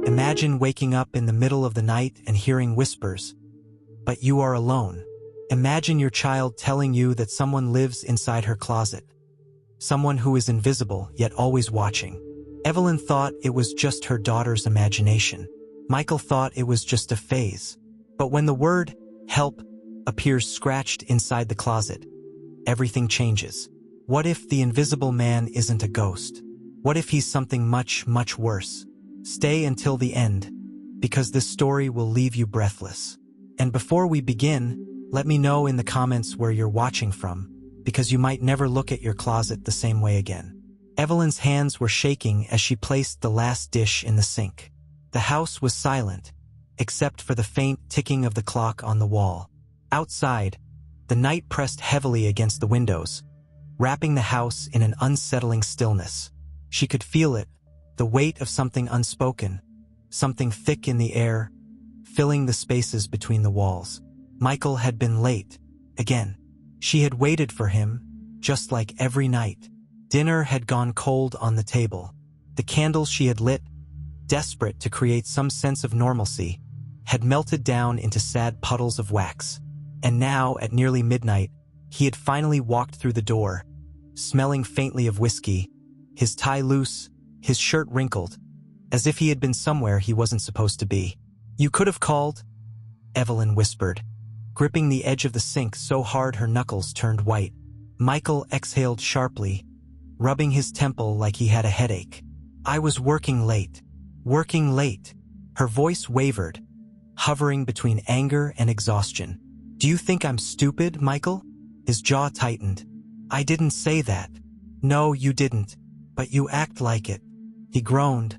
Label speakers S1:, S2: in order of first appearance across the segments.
S1: Imagine waking up in the middle of the night and hearing whispers, but you are alone. Imagine your child telling you that someone lives inside her closet. Someone who is invisible, yet always watching. Evelyn thought it was just her daughter's imagination. Michael thought it was just a phase. But when the word, help, appears scratched inside the closet, everything changes. What if the invisible man isn't a ghost? What if he's something much, much worse? Stay until the end, because this story will leave you breathless. And before we begin, let me know in the comments where you're watching from, because you might never look at your closet the same way again. Evelyn's hands were shaking as she placed the last dish in the sink. The house was silent, except for the faint ticking of the clock on the wall. Outside, the night pressed heavily against the windows, wrapping the house in an unsettling stillness. She could feel it, the weight of something unspoken, something thick in the air, filling the spaces between the walls. Michael had been late, again. She had waited for him, just like every night. Dinner had gone cold on the table. The candles she had lit, desperate to create some sense of normalcy, had melted down into sad puddles of wax. And now, at nearly midnight, he had finally walked through the door, smelling faintly of whiskey, his tie loose, his shirt wrinkled, as if he had been somewhere he wasn't supposed to be. "You could have called," Evelyn whispered, gripping the edge of the sink so hard her knuckles turned white. Michael exhaled sharply, rubbing his temple like he had a headache. "I was working late. Working late." Her voice wavered, hovering between anger and exhaustion. "Do you think I'm stupid, Michael?" His jaw tightened. "I didn't say that." "No, you didn't, but you act like it," he groaned,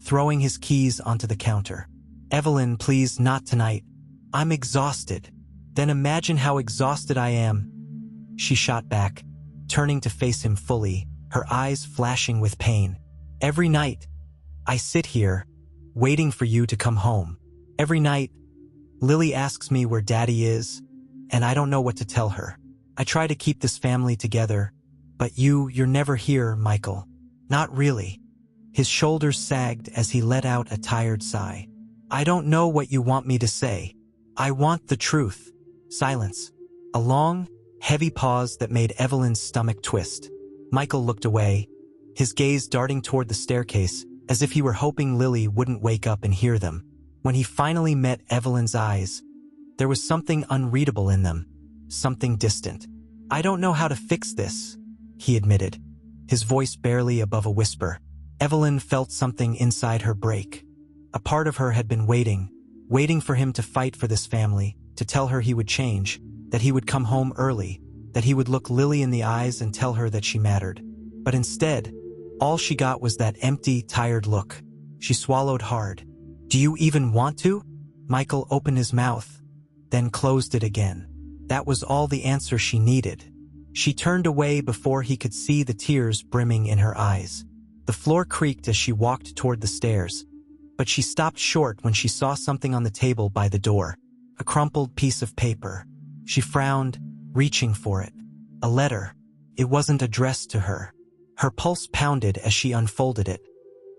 S1: throwing his keys onto the counter. "Evelyn, please, not tonight. I'm exhausted." "Then imagine how exhausted I am," she shot back, turning to face him fully, her eyes flashing with pain. "Every night, I sit here, waiting for you to come home. Every night, Lily asks me where Daddy is, and I don't know what to tell her. I try to keep this family together, but you're never here, Michael." "Not really." His shoulders sagged as he let out a tired sigh. "I don't know what you want me to say. I want the truth." Silence. A long, heavy pause that made Evelyn's stomach twist. Michael looked away, his gaze darting toward the staircase, as if he were hoping Lily wouldn't wake up and hear them. When he finally met Evelyn's eyes, there was something unreadable in them, something distant. "I don't know how to fix this," he admitted, his voice barely above a whisper. Evelyn felt something inside her break. A part of her had been waiting for him to fight for this family, to tell her he would change, that he would come home early, that he would look Lily in the eyes and tell her that she mattered. But instead, all she got was that empty, tired look. She swallowed hard. "Do you even want to?" Michael opened his mouth, then closed it again. That was all the answer she needed. She turned away before he could see the tears brimming in her eyes. The floor creaked as she walked toward the stairs, but she stopped short when she saw something on the table by the door. A crumpled piece of paper. She frowned, reaching for it. A letter. It wasn't addressed to her. Her pulse pounded as she unfolded it,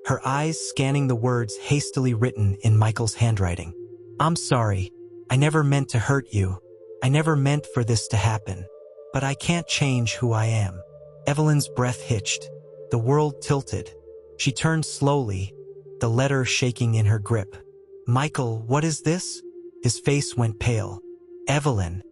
S1: her eyes scanning the words hastily written in Michael's handwriting. "I'm sorry. I never meant to hurt you. I never meant for this to happen. But I can't change who I am." Evelyn's breath hitched. The world tilted. She turned slowly, the letter shaking in her grip. "Michael, what is this?" His face went pale. "Evelyn.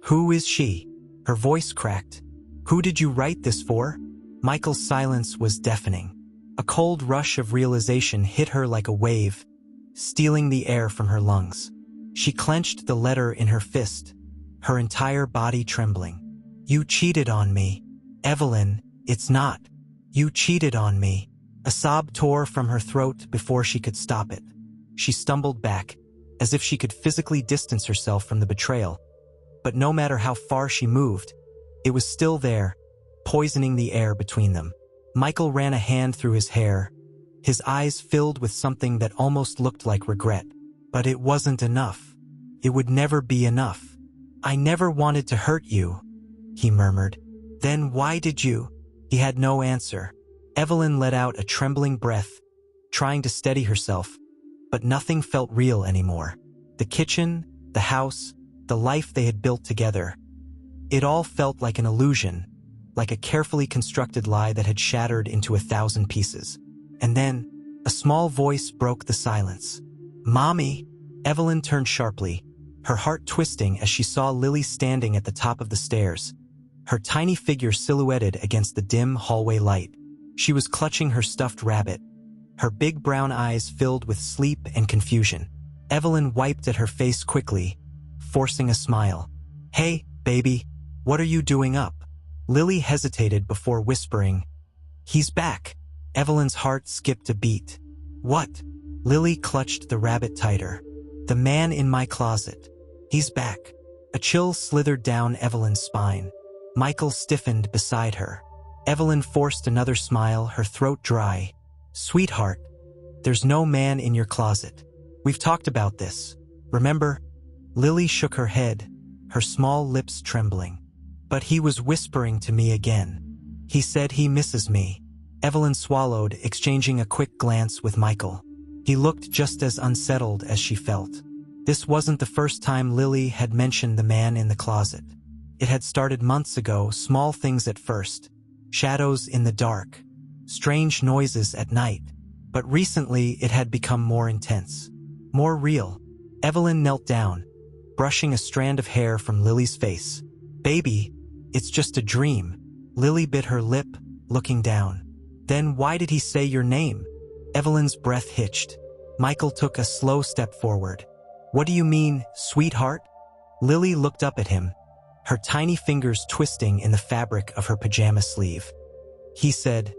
S1: Who is she?" Her voice cracked. "Who did you write this for?" Michael's silence was deafening. A cold rush of realization hit her like a wave, stealing the air from her lungs. She clenched the letter in her fist, her entire body trembling. "You cheated on me. Evelyn, it's not. You cheated on me." A sob tore from her throat before she could stop it. She stumbled back, as if she could physically distance herself from the betrayal. But no matter how far she moved, it was still there, poisoning the air between them. Michael ran a hand through his hair, his eyes filled with something that almost looked like regret. But it wasn't enough. It would never be enough. "I never wanted to hurt you," he murmured. "Then why did you?" He had no answer. Evelyn let out a trembling breath, trying to steady herself, but nothing felt real anymore. The kitchen, the house, the life they had built together. It all felt like an illusion, like a carefully constructed lie that had shattered into 1,000 pieces. And then, a small voice broke the silence. "Mommy!" Evelyn turned sharply, her heart twisting as she saw Lily standing at the top of the stairs, her tiny figure silhouetted against the dim hallway light. She was clutching her stuffed rabbit, her big brown eyes filled with sleep and confusion. Evelyn wiped at her face quickly, forcing a smile. "Hey, baby, what are you doing up?" Lily hesitated before whispering, "He's back." Evelyn's heart skipped a beat. "What?" Lily clutched the rabbit tighter. "The man in my closet. He's back." A chill slithered down Evelyn's spine. Michael stiffened beside her. Evelyn forced another smile, her throat dry. "Sweetheart, there's no man in your closet. We've talked about this. Remember?" Lily shook her head, her small lips trembling. "But he was whispering to me again. He said he misses me." Evelyn swallowed, exchanging a quick glance with Michael. He looked just as unsettled as she felt. This wasn't the first time Lily had mentioned the man in the closet. It had started months ago, small things at first. Shadows in the dark, strange noises at night. But recently it had become more intense, more real. Evelyn knelt down, brushing a strand of hair from Lily's face. "Baby, it's just a dream." Lily bit her lip, looking down. "Then why did he say your name?" Evelyn's breath hitched. Michael took a slow step forward. "What do you mean, sweetheart?" Lily looked up at him, her tiny fingers twisting in the fabric of her pajama sleeve. He said,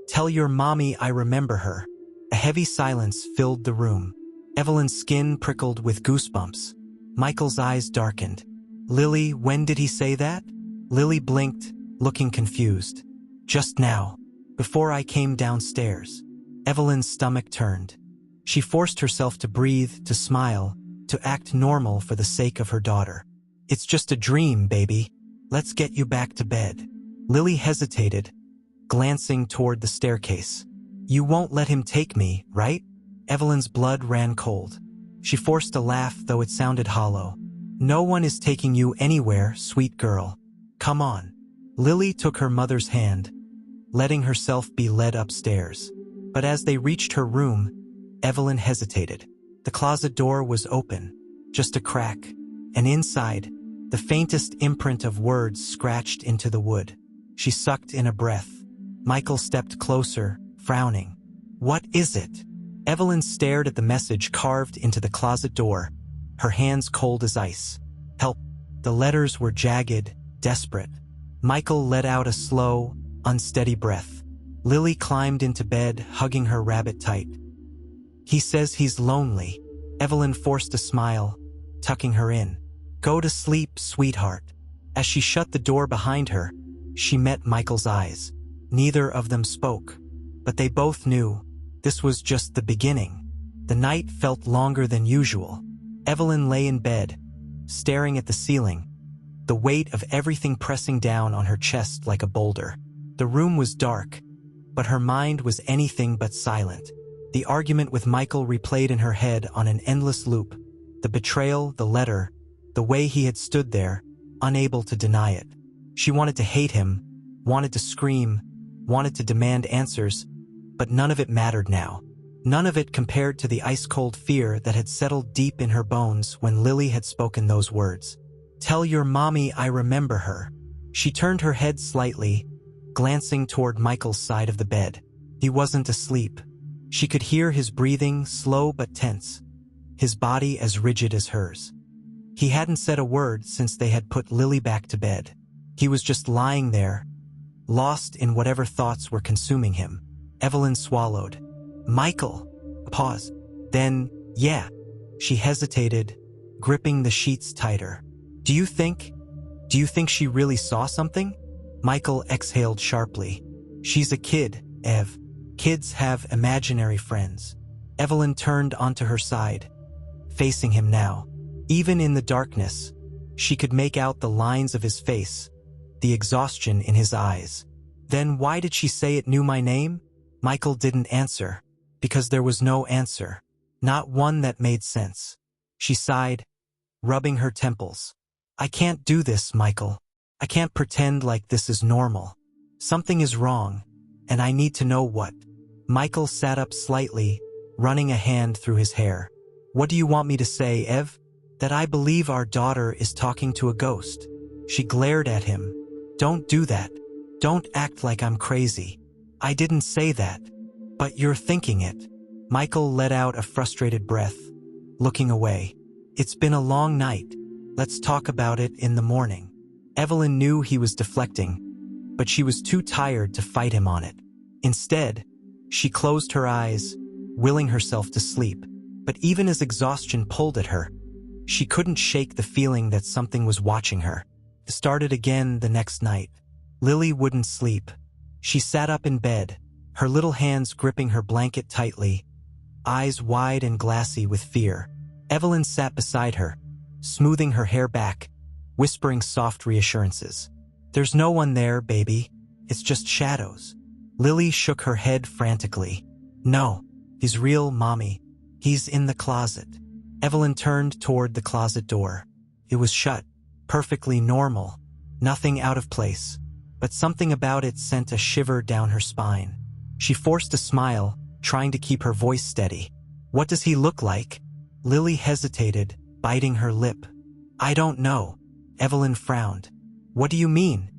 S1: "Tell your mommy I remember her." A heavy silence filled the room. Evelyn's skin prickled with goosebumps. Michael's eyes darkened. "Lily, when did he say that?" Lily blinked, looking confused. "Just now, before I came downstairs." Evelyn's stomach turned. She forced herself to breathe, to smile, to act normal for the sake of her daughter. "It's just a dream, baby. Let's get you back to bed." Lily hesitated, glancing toward the staircase. "You won't let him take me, right?" Evelyn's blood ran cold. She forced a laugh, though it sounded hollow. "No one is taking you anywhere, sweet girl. Come on." Lily took her mother's hand, letting herself be led upstairs. But as they reached her room, Evelyn hesitated. The closet door was open, just a crack, and inside, the faintest imprint of words scratched into the wood. She sucked in a breath. Michael stepped closer, frowning. "What is it?" Evelyn stared at the message carved into the closet door, her hands cold as ice. "Help." The letters were jagged, desperate. Michael let out a slow, unsteady breath. Lily climbed into bed, hugging her rabbit tight. "He says he's lonely." Evelyn forced a smile, tucking her in. "Go to sleep, sweetheart." As she shut the door behind her, she met Michael's eyes. Neither of them spoke, but they both knew this was just the beginning. The night felt longer than usual. Evelyn lay in bed, staring at the ceiling, the weight of everything pressing down on her chest like a boulder. The room was dark, but her mind was anything but silent. The argument with Michael replayed in her head on an endless loop. The betrayal, the letter, the way he had stood there, unable to deny it. She wanted to hate him, wanted to scream, wanted to demand answers, but none of it mattered now. None of it compared to the ice-cold fear that had settled deep in her bones when Lily had spoken those words. "Tell your mommy I remember her." She turned her head slightly, glancing toward Michael's side of the bed. He wasn't asleep. She could hear his breathing, slow but tense, his body as rigid as hers. He hadn't said a word since they had put Lily back to bed. He was just lying there, lost in whatever thoughts were consuming him. Evelyn swallowed. "Michael." A pause. Then, "Yeah." She hesitated, gripping the sheets tighter. Do you think she really saw something?" Michael exhaled sharply. "She's a kid, Ev. Kids have imaginary friends." Evelyn turned onto her side, facing him now. Even in the darkness, she could make out the lines of his face, the exhaustion in his eyes. "Then why did she say it knew my name?" Michael didn't answer, because there was no answer. Not one that made sense. She sighed, rubbing her temples. I can't do this, Michael. I can't pretend like this is normal. Something is wrong, and I need to know what. Michael sat up slightly, running a hand through his hair. What do you want me to say, Ev? That I believe our daughter is talking to a ghost. She glared at him. Don't do that. Don't act like I'm crazy. I didn't say that. But you're thinking it. Michael let out a frustrated breath, looking away. It's been a long night. Let's talk about it in the morning. Evelyn knew he was deflecting, but she was too tired to fight him on it. Instead, she closed her eyes, willing herself to sleep. But even as exhaustion pulled at her, she couldn't shake the feeling that something was watching her. It started again the next night. Lily wouldn't sleep. She sat up in bed, her little hands gripping her blanket tightly, eyes wide and glassy with fear. Evelyn sat beside her, smoothing her hair back, whispering soft reassurances. There's no one there, baby. It's just shadows. Lily shook her head frantically. No, he's real, Mommy. He's in the closet. Evelyn turned toward the closet door. It was shut, perfectly normal, nothing out of place. But something about it sent a shiver down her spine. She forced a smile, trying to keep her voice steady. What does he look like? Lily hesitated, biting her lip. I don't know. Evelyn frowned. What do you mean?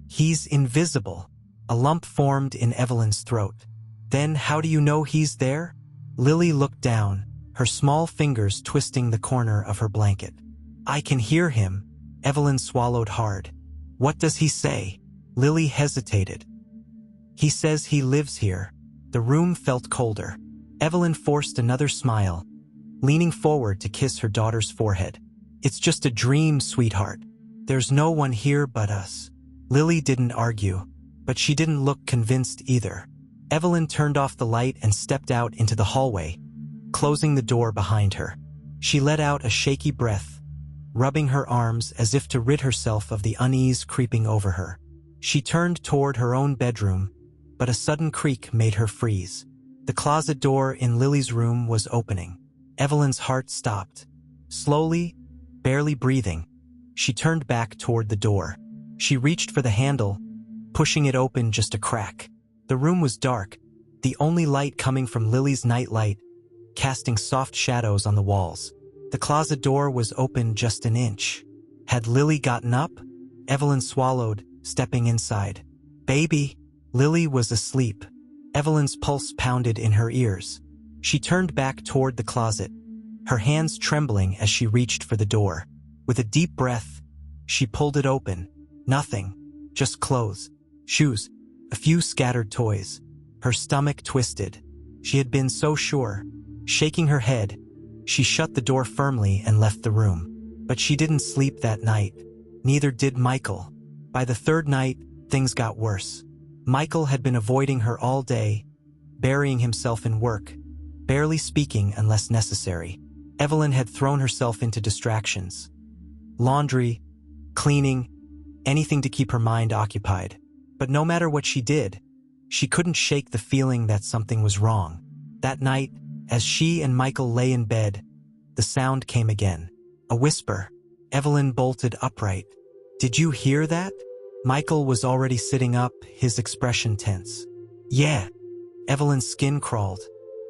S1: He's invisible. A lump formed in Evelyn's throat. Then how do you know he's there? Lily looked down, her small fingers twisting the corner of her blanket. I can hear him. Evelyn swallowed hard. What does he say? Lily hesitated. He says he lives here. The room felt colder. Evelyn forced another smile, leaning forward to kiss her daughter's forehead. It's just a dream, sweetheart. There's no one here but us. Lily didn't argue, but she didn't look convinced either. Evelyn turned off the light and stepped out into the hallway, closing the door behind her. She let out a shaky breath, rubbing her arms as if to rid herself of the unease creeping over her. She turned toward her own bedroom, but a sudden creak made her freeze. The closet door in Lily's room was opening. Evelyn's heart stopped. Slowly, barely breathing, she turned back toward the door. She reached for the handle, pushing it open just a crack. The room was dark, the only light coming from Lily's nightlight, casting soft shadows on the walls. The closet door was open just an inch. Had Lily gotten up? Evelyn swallowed, stepping inside. Baby! Lily was asleep. Evelyn's pulse pounded in her ears. She turned back toward the closet, her hands trembling as she reached for the door. With a deep breath, she pulled it open. Nothing, just clothes, shoes, a few scattered toys. Her stomach twisted. She had been so sure. Shaking her head, she shut the door firmly and left the room. But she didn't sleep that night. Neither did Michael. By the third night, things got worse. Michael had been avoiding her all day, burying himself in work, barely speaking unless necessary. Evelyn had thrown herself into distractions. Laundry, cleaning, anything to keep her mind occupied. But no matter what she did, she couldn't shake the feeling that something was wrong. That night, as she and Michael lay in bed, the sound came again. A whisper. Evelyn bolted upright. Did you hear that? Michael was already sitting up, his expression tense. Yeah. Evelyn's skin crawled.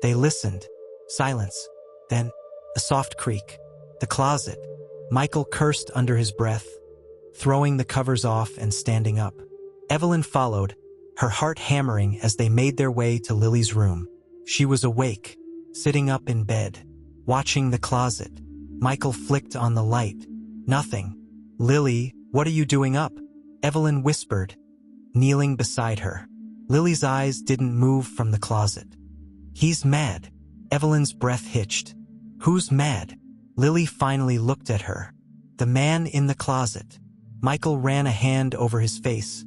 S1: They listened. Silence. Then, a soft creak. The closet. Michael cursed under his breath, throwing the covers off and standing up. Evelyn followed, her heart hammering as they made their way to Lily's room. She was awake, sitting up in bed, watching the closet. Michael flicked on the light. Nothing. Lily, what are you doing up? Evelyn whispered, kneeling beside her. Lily's eyes didn't move from the closet. He's mad. Evelyn's breath hitched. Who's mad? Lily finally looked at her. The man in the closet. Michael ran a hand over his face,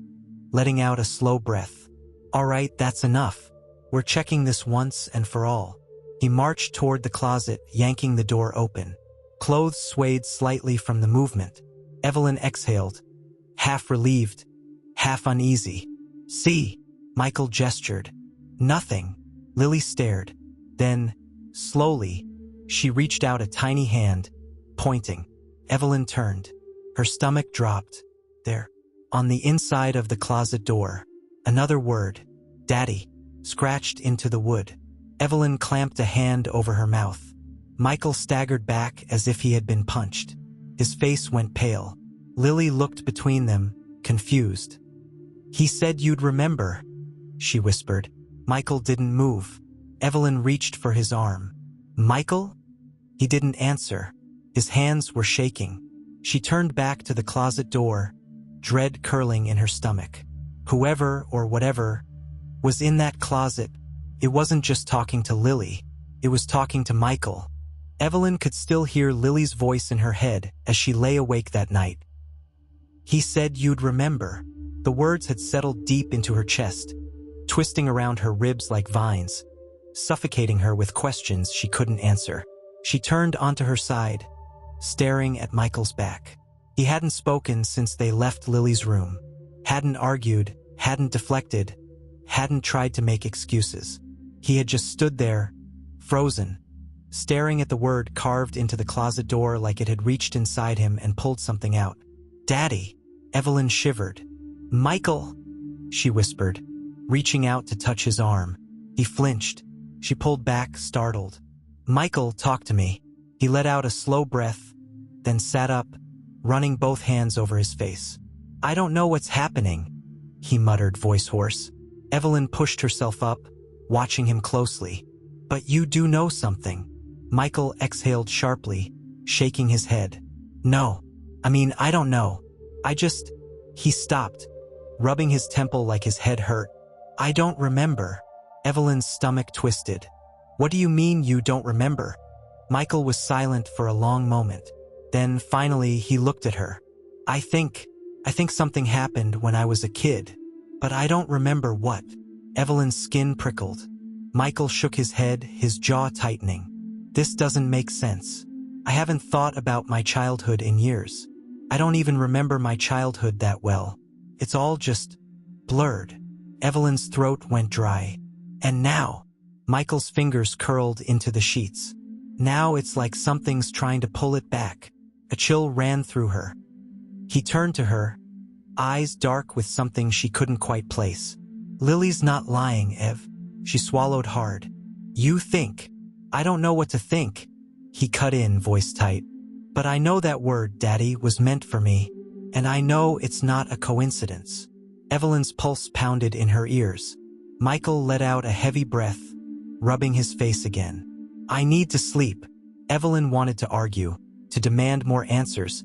S1: letting out a slow breath. All right, that's enough. We're checking this once and for all. He marched toward the closet, yanking the door open. Clothes swayed slightly from the movement. Evelyn exhaled, half relieved, half uneasy. See, Michael gestured. Nothing. Lily stared. Then, Slowly, she reached out a tiny hand, pointing. Evelyn turned. Her stomach dropped. There, on the inside of the closet door, another word, Daddy, scratched into the wood. Evelyn clamped a hand over her mouth. Michael staggered back as if he had been punched. His face went pale. Lily looked between them, confused. "He said you'd remember," she whispered. Michael didn't move. Evelyn reached for his arm. "Michael?" He didn't answer. His hands were shaking. She turned back to the closet door, dread curling in her stomach. Whoever or whatever was in that closet, it wasn't just talking to Lily, it was talking to Michael. Evelyn could still hear Lily's voice in her head as she lay awake that night. "He said you'd remember." The words had settled deep into her chest, twisting around her ribs like vines, suffocating her with questions she couldn't answer. She turned onto her side, staring at Michael's back. He hadn't spoken since they left Lily's room, hadn't argued, hadn't deflected, hadn't tried to make excuses. He had just stood there, frozen, staring at the word carved into the closet door like it had reached inside him and pulled something out. "Daddy." Evelyn shivered. "Michael," she whispered, reaching out to touch his arm. He flinched. She pulled back, startled. "Michael, talk to me." He let out a slow breath, then sat up, running both hands over his face. "I don't know what's happening," he muttered, voice hoarse. Evelyn pushed herself up, watching him closely. "But you do know something." Michael exhaled sharply, shaking his head. "No. I don't know. He stopped, rubbing his temple like his head hurt. "I don't remember." Evelyn's stomach twisted. "What do you mean you don't remember?" Michael was silent for a long moment. Then, finally, he looked at her. I think something happened when I was a kid, but I don't remember what." Evelyn's skin prickled. Michael shook his head, his jaw tightening. "This doesn't make sense. I haven't thought about my childhood in years. I don't even remember my childhood that well. It's all just blurred." Evelyn's throat went dry. "And now," Michael's fingers curled into the sheets. "Now it's like something's trying to pull it back." A chill ran through her. He turned to her, eyes dark with something she couldn't quite place. "Lily's not lying, Ev." She swallowed hard. "You think." "I don't know what to think," he cut in, voice tight. "But I know that word, Daddy, was meant for me. And I know it's not a coincidence." Evelyn's pulse pounded in her ears. Michael let out a heavy breath, rubbing his face again. "I need to sleep." Evelyn wanted to argue, to demand more answers,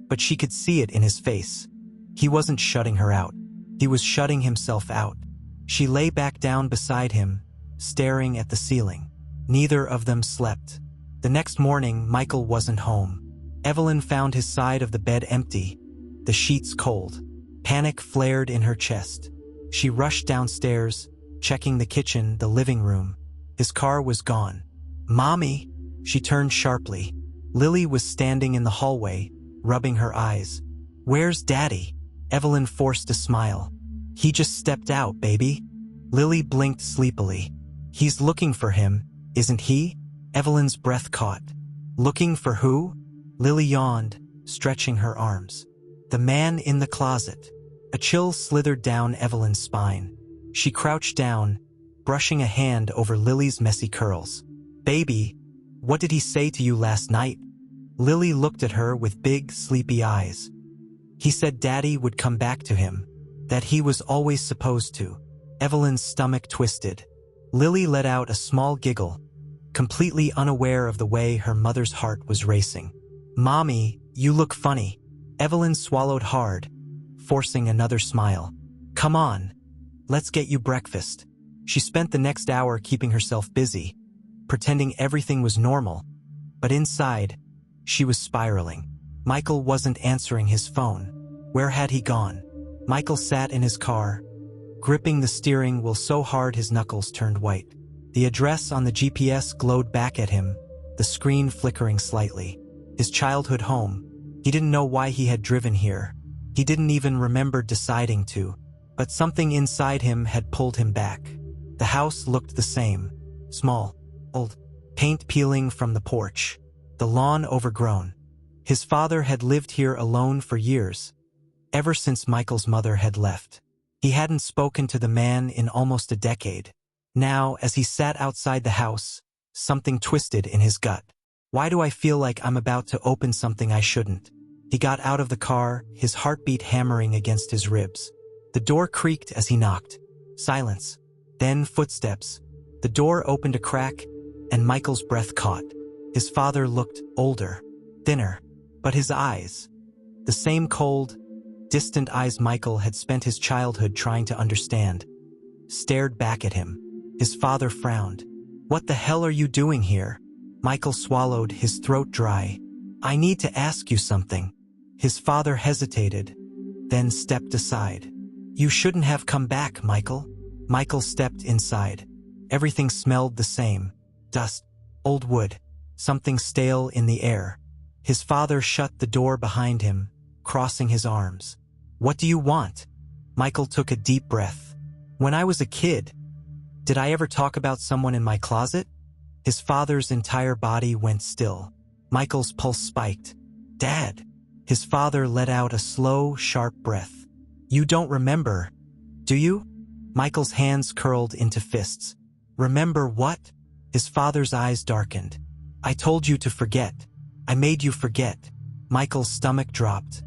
S1: but she could see it in his face. He wasn't shutting her out. He was shutting himself out. She lay back down beside him, staring at the ceiling. Neither of them slept. The next morning, Michael wasn't home. Evelyn found his side of the bed empty, the sheets cold. Panic flared in her chest. She rushed downstairs, checking the kitchen, the living room. His car was gone. "Mommy!" She turned sharply. Lily was standing in the hallway, rubbing her eyes. "Where's Daddy?" Evelyn forced a smile. "He just stepped out, baby." Lily blinked sleepily. "He's looking for him, isn't he?" Evelyn's breath caught. "Looking for who?" Lily yawned, stretching her arms. "The man in the closet." A chill slithered down Evelyn's spine. She crouched down, brushing a hand over Lily's messy curls. "Baby, what did he say to you last night?" Lily looked at her with big, sleepy eyes. "He said Daddy would come back to him, that he was always supposed to." Evelyn's stomach twisted. Lily let out a small giggle, completely unaware of the way her mother's heart was racing. "Mommy, you look funny." Evelyn swallowed hard, forcing another smile. "Come on, let's get you breakfast." She spent the next hour keeping herself busy, pretending everything was normal, but inside, she was spiraling. Michael wasn't answering his phone. Where had he gone? Michael sat in his car, gripping the steering wheel so hard his knuckles turned white. The address on the GPS glowed back at him, the screen flickering slightly. His childhood home. He didn't know why he had driven here. He didn't even remember deciding to, but something inside him had pulled him back. The house looked the same. Small, old, paint peeling from the porch, the lawn overgrown. His father had lived here alone for years, ever since Michael's mother had left. He hadn't spoken to the man in almost a decade. Now, as he sat outside the house, something twisted in his gut. Why do I feel like I'm about to open something I shouldn't? He got out of the car, his heartbeat hammering against his ribs. The door creaked as he knocked. Silence. Then footsteps. The door opened a crack, and Michael's breath caught. His father looked older, thinner, but his eyes, the same cold, distant eyes Michael had spent his childhood trying to understand, stared back at him. His father frowned. "What the hell are you doing here?" Michael swallowed, his throat dry. "I need to ask you something." His father hesitated, then stepped aside. "You shouldn't have come back, Michael." Michael stepped inside. Everything smelled the same. Dust, old wood, something stale in the air. His father shut the door behind him, crossing his arms. "What do you want?" Michael took a deep breath. "When I was a kid, did I ever talk about someone in my closet?" His father's entire body went still. Michael's pulse spiked. "Dad!" His father let out a slow, sharp breath. "You don't remember, do you?" Michael's hands curled into fists. "Remember what?" His father's eyes darkened. "I told you to forget. I made you forget." Michael's stomach dropped.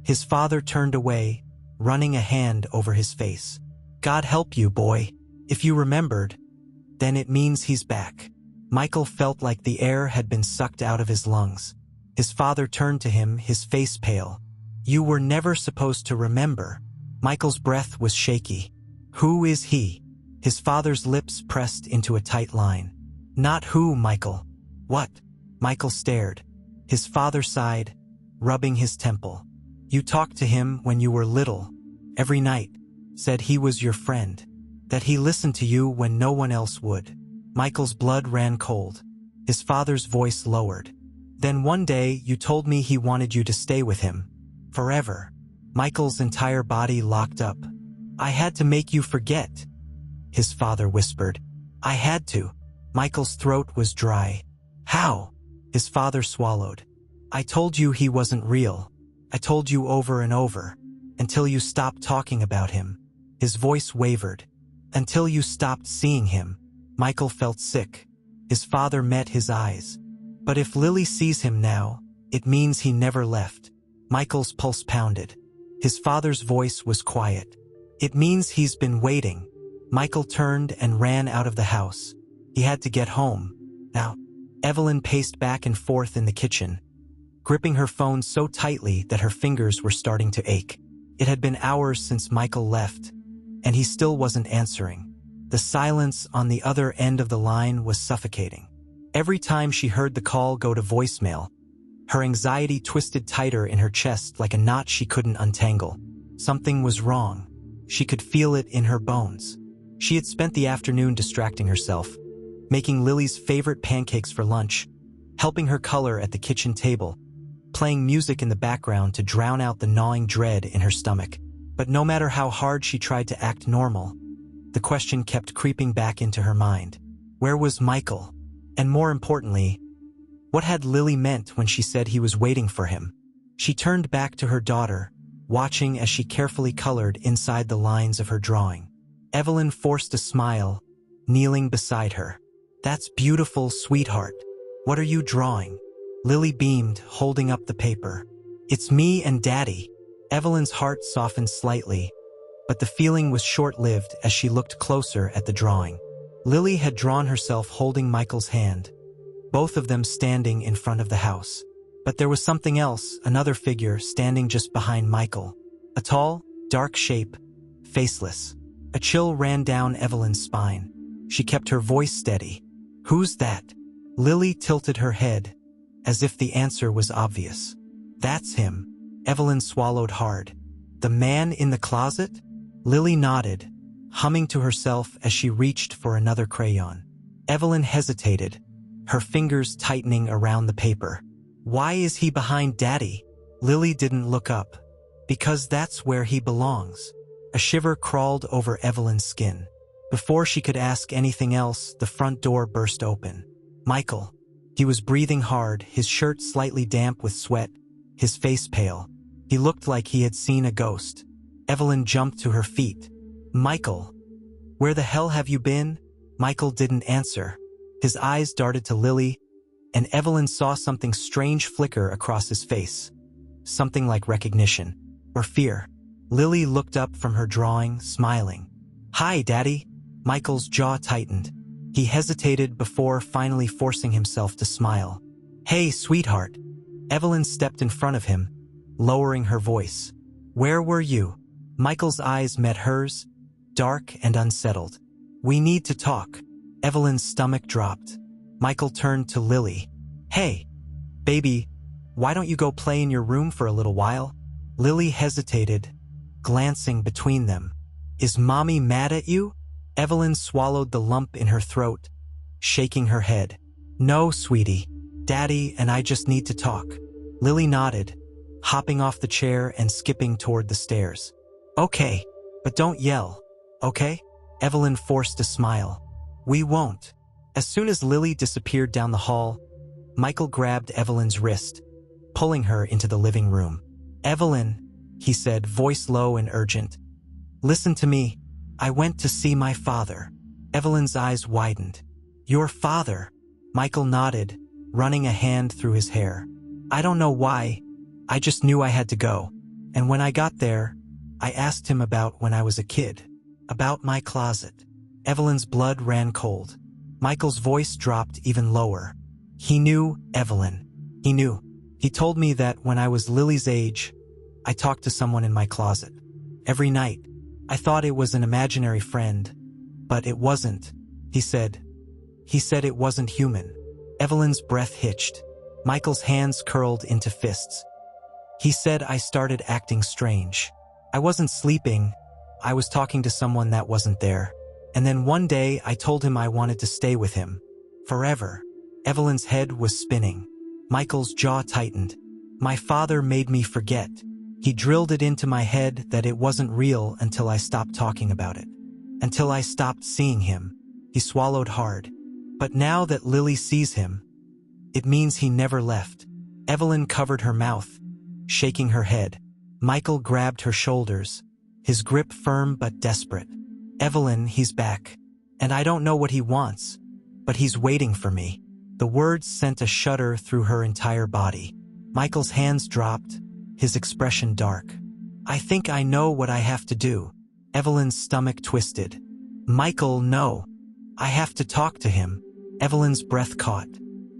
S1: His father turned away, running a hand over his face. "God help you, boy. If you remembered, then it means he's back." Michael felt like the air had been sucked out of his lungs. His father turned to him, his face pale. "You were never supposed to remember." Michael's breath was shaky. "Who is he?" His father's lips pressed into a tight line. "Not who, Michael." "What?" Michael stared. His father sighed, rubbing his temple. "You talked to him when you were little, every night, said he was your friend, that he listened to you when no one else would." Michael's blood ran cold. His father's voice lowered. "Then one day you told me he wanted you to stay with him, forever." Michael's entire body locked up. "I had to make you forget," his father whispered. "I had to." Michael's throat was dry. "How?" His father swallowed. "I told you he wasn't real. I told you over and over, until you stopped talking about him." His voice wavered. "Until you stopped seeing him." Michael felt sick. His father met his eyes. "But if Lily sees him now, it means he never left." Michael's pulse pounded. His father's voice was quiet. "It means he's been waiting." Michael turned and ran out of the house. He had to get home, now. Evelyn paced back and forth in the kitchen, gripping her phone so tightly that her fingers were starting to ache. It had been hours since Michael left, and he still wasn't answering. The silence on the other end of the line was suffocating. Every time she heard the call go to voicemail, her anxiety twisted tighter in her chest like a knot she couldn't untangle. Something was wrong. She could feel it in her bones. She had spent the afternoon distracting herself, making Lily's favorite pancakes for lunch, helping her color at the kitchen table, playing music in the background to drown out the gnawing dread in her stomach. But no matter how hard she tried to act normal, the question kept creeping back into her mind. Where was Michael? And more importantly, what had Lily meant when she said he was waiting for him? She turned back to her daughter, watching as she carefully colored inside the lines of her drawing. Evelyn forced a smile, kneeling beside her. "That's beautiful, sweetheart. What are you drawing?" Lily beamed, holding up the paper. "It's me and Daddy." Evelyn's heart softened slightly, but the feeling was short-lived as she looked closer at the drawing. Lily had drawn herself holding Michael's hand, both of them standing in front of the house. But there was something else, another figure standing just behind Michael. A tall, dark shape, faceless. A chill ran down Evelyn's spine. She kept her voice steady. "Who's that?" Lily tilted her head, as if the answer was obvious. "That's him." Evelyn swallowed hard. "The man in the closet?" Lily nodded, humming to herself as she reached for another crayon. Evelyn hesitated, her fingers tightening around the paper. "Why is he behind Daddy?" Lily didn't look up. "Because that's where he belongs." A shiver crawled over Evelyn's skin. Before she could ask anything else, the front door burst open. Michael. He was breathing hard, his shirt slightly damp with sweat, his face pale. He looked like he had seen a ghost. Evelyn jumped to her feet. Michael. Where the hell have you been? Michael didn't answer. His eyes darted to Lily, and Evelyn saw something strange flicker across his face. Something like recognition. Or fear. Lily looked up from her drawing, smiling. Hi, Daddy. Michael's jaw tightened. He hesitated before finally forcing himself to smile. Hey, sweetheart. Evelyn stepped in front of him, lowering her voice. Where were you? Michael's eyes met hers, dark and unsettled. We need to talk. Evelyn's stomach dropped. Michael turned to Lily. Hey, baby, why don't you go play in your room for a little while? Lily hesitated, glancing between them. Is Mommy mad at you? Evelyn swallowed the lump in her throat, shaking her head. No, sweetie. Daddy and I just need to talk. Lily nodded, hopping off the chair and skipping toward the stairs. Okay, but don't yell, okay? Evelyn forced a smile. We won't. As soon as Lily disappeared down the hall, Michael grabbed Evelyn's wrist, pulling her into the living room. Evelyn, he said, voice low and urgent. Listen to me. I went to see my father. Evelyn's eyes widened. Your father? Michael nodded, running a hand through his hair. I don't know why. I just knew I had to go. And when I got there, I asked him about when I was a kid. About my closet. Evelyn's blood ran cold. Michael's voice dropped even lower. He knew, Evelyn. He knew. He told me that when I was Lily's age, I talked to someone in my closet. Every night. I thought it was an imaginary friend, but it wasn't, he said. He said it wasn't human. Evelyn's breath hitched. Michael's hands curled into fists. He said I started acting strange. I wasn't sleeping. I was talking to someone that wasn't there. And then one day I told him I wanted to stay with him. Forever. Evelyn's head was spinning. Michael's jaw tightened. My father made me forget. He drilled it into my head that it wasn't real until I stopped talking about it. Until I stopped seeing him. He swallowed hard. But now that Lily sees him, it means he never left. Evelyn covered her mouth, shaking her head. Michael grabbed her shoulders, his grip firm but desperate. Evelyn, he's back. And I don't know what he wants, but he's waiting for me. The words sent a shudder through her entire body. Michael's hands dropped, his expression dark. I think I know what I have to do. Evelyn's stomach twisted. Michael, no. I have to talk to him. Evelyn's breath caught.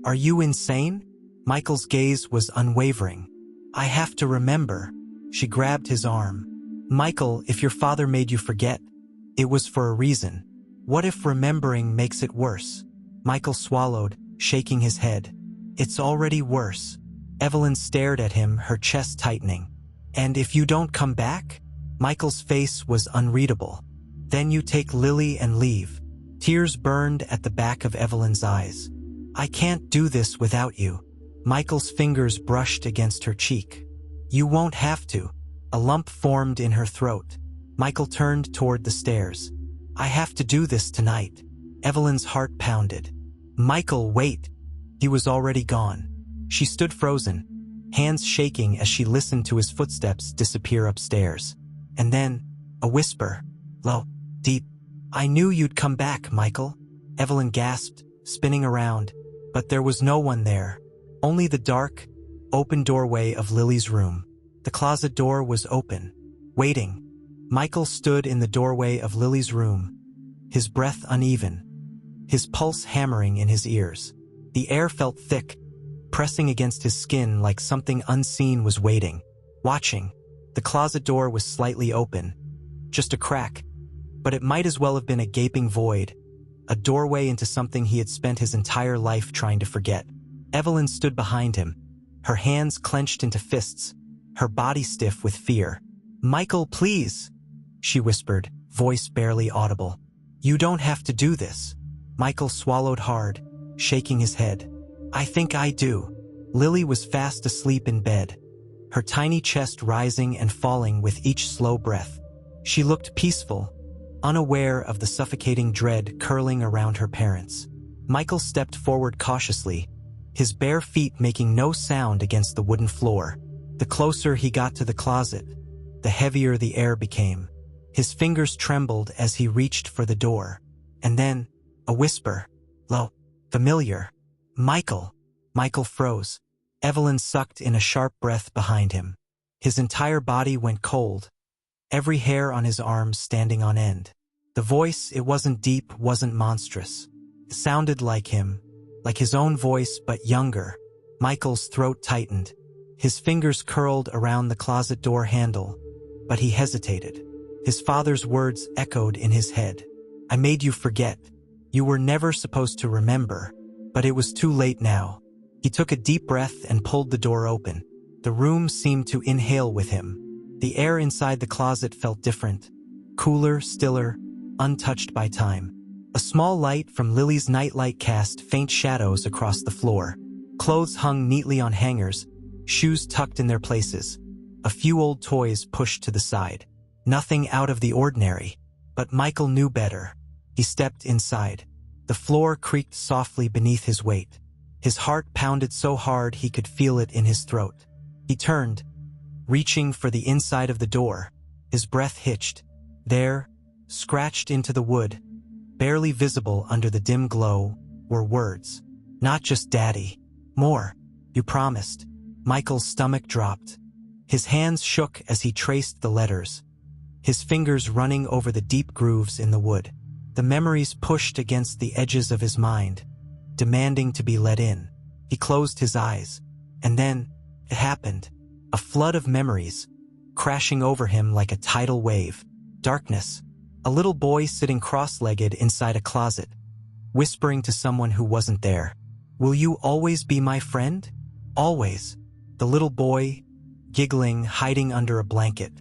S1: Are you insane? Michael's gaze was unwavering. I have to remember. She grabbed his arm. Michael, if your father made you forget, it was for a reason. What if remembering makes it worse? Michael swallowed, shaking his head. It's already worse. Evelyn stared at him, her chest tightening. And if you don't come back? Michael's face was unreadable. Then you take Lily and leave. Tears burned at the back of Evelyn's eyes. I can't do this without you. Michael's fingers brushed against her cheek. You won't have to. A lump formed in her throat. Michael turned toward the stairs. I have to do this tonight. Evelyn's heart pounded. Michael, wait. He was already gone. She stood frozen, hands shaking as she listened to his footsteps disappear upstairs. And then, a whisper. Low, deep. I knew you'd come back, Michael. Evelyn gasped, spinning around, but there was no one there. Only the dark, open doorway of Lily's room. The closet door was open, waiting. Michael stood in the doorway of Lily's room, his breath uneven, his pulse hammering in his ears. The air felt thick, pressing against his skin like something unseen was waiting, watching. The closet door was slightly open, just a crack, but it might as well have been a gaping void, a doorway into something he had spent his entire life trying to forget. Evelyn stood behind him, her hands clenched into fists, her body stiff with fear. Michael, please, she whispered, voice barely audible. You don't have to do this. Michael swallowed hard, shaking his head. I think I do. Lily was fast asleep in bed, her tiny chest rising and falling with each slow breath. She looked peaceful, unaware of the suffocating dread curling around her parents. Michael stepped forward cautiously, his bare feet making no sound against the wooden floor. The closer he got to the closet, the heavier the air became. His fingers trembled as he reached for the door. And then, a whisper. Low. Familiar. Michael. Michael froze. Evelyn sucked in a sharp breath behind him. His entire body went cold, every hair on his arms standing on end. The voice, it wasn't deep, wasn't monstrous. It sounded like him, like his own voice but younger. Michael's throat tightened. His fingers curled around the closet door handle, but he hesitated. His father's words echoed in his head. I made you forget. You were never supposed to remember. But it was too late now. He took a deep breath and pulled the door open. The room seemed to inhale with him. The air inside the closet felt different. Cooler, stiller, untouched by time. A small light from Lily's nightlight cast faint shadows across the floor. Clothes hung neatly on hangers, shoes tucked in their places. A few old toys pushed to the side. Nothing out of the ordinary. But Michael knew better. He stepped inside. The floor creaked softly beneath his weight. His heart pounded so hard he could feel it in his throat. He turned, reaching for the inside of the door. His breath hitched. There, scratched into the wood, barely visible under the dim glow, were words. Not just Daddy. More. You promised. Michael's stomach dropped. His hands shook as he traced the letters, his fingers running over the deep grooves in the wood. The memories pushed against the edges of his mind, demanding to be let in. He closed his eyes. And then, it happened. A flood of memories, crashing over him like a tidal wave. Darkness. A little boy sitting cross-legged inside a closet, whispering to someone who wasn't there. Will you always be my friend? Always. The little boy, giggling, hiding under a blanket.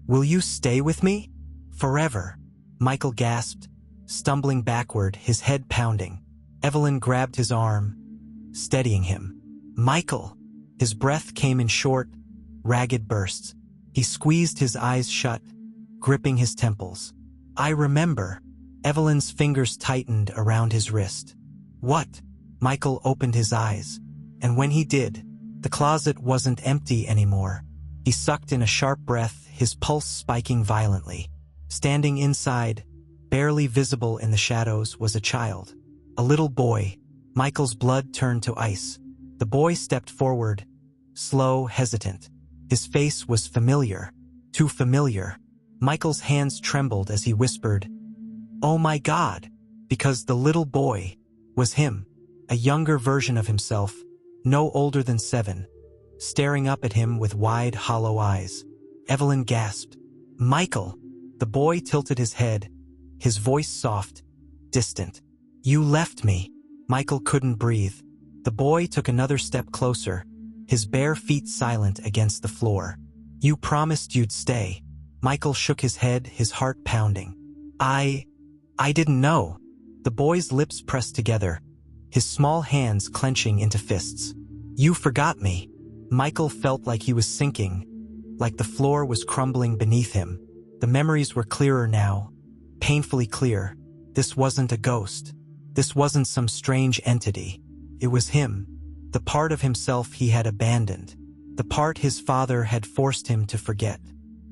S1: Will you stay with me? Forever. Michael gasped, stumbling backward, his head pounding. Evelyn grabbed his arm, steadying him. Michael! His breath came in short, ragged bursts. He squeezed his eyes shut, gripping his temples. I remember. Evelyn's fingers tightened around his wrist. What? Michael opened his eyes. And when he did, the closet wasn't empty anymore. He sucked in a sharp breath, his pulse spiking violently. Standing inside, barely visible in the shadows, was a child. A little boy. Michael's blood turned to ice. The boy stepped forward, slow, hesitant. His face was familiar. Too familiar. Michael's hands trembled as he whispered, Oh my God! Because the little boy was him, a younger version of himself, no older than 7, staring up at him with wide, hollow eyes. Evelyn gasped. Michael! The boy tilted his head, his voice soft, distant. You left me. Michael couldn't breathe. The boy took another step closer, his bare feet silent against the floor. You promised you'd stay. Michael shook his head, his heart pounding. I didn't know. The boy's lips pressed together, his small hands clenching into fists. You forgot me. Michael felt like he was sinking, like the floor was crumbling beneath him. The memories were clearer now, painfully clear. This wasn't a ghost. This wasn't some strange entity. It was him, the part of himself he had abandoned, the part his father had forced him to forget.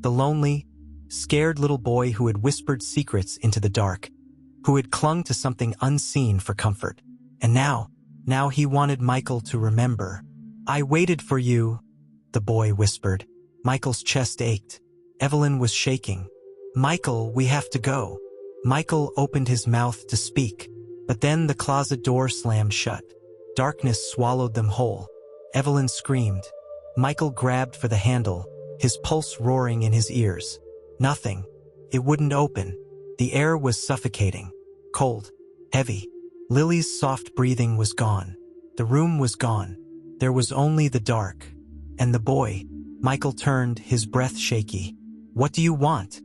S1: The lonely, scared little boy who had whispered secrets into the dark, who had clung to something unseen for comfort. And now he wanted Michael to remember. I waited for you, the boy whispered. Michael's chest ached. Evelyn was shaking. Michael, we have to go. Michael opened his mouth to speak, but then the closet door slammed shut. Darkness swallowed them whole. Evelyn screamed. Michael grabbed for the handle, his pulse roaring in his ears. Nothing. It wouldn't open. The air was suffocating. Cold. Heavy. Lily's soft breathing was gone. The room was gone. There was only the dark. And the boy. Michael turned, his breath shaky. What do you want?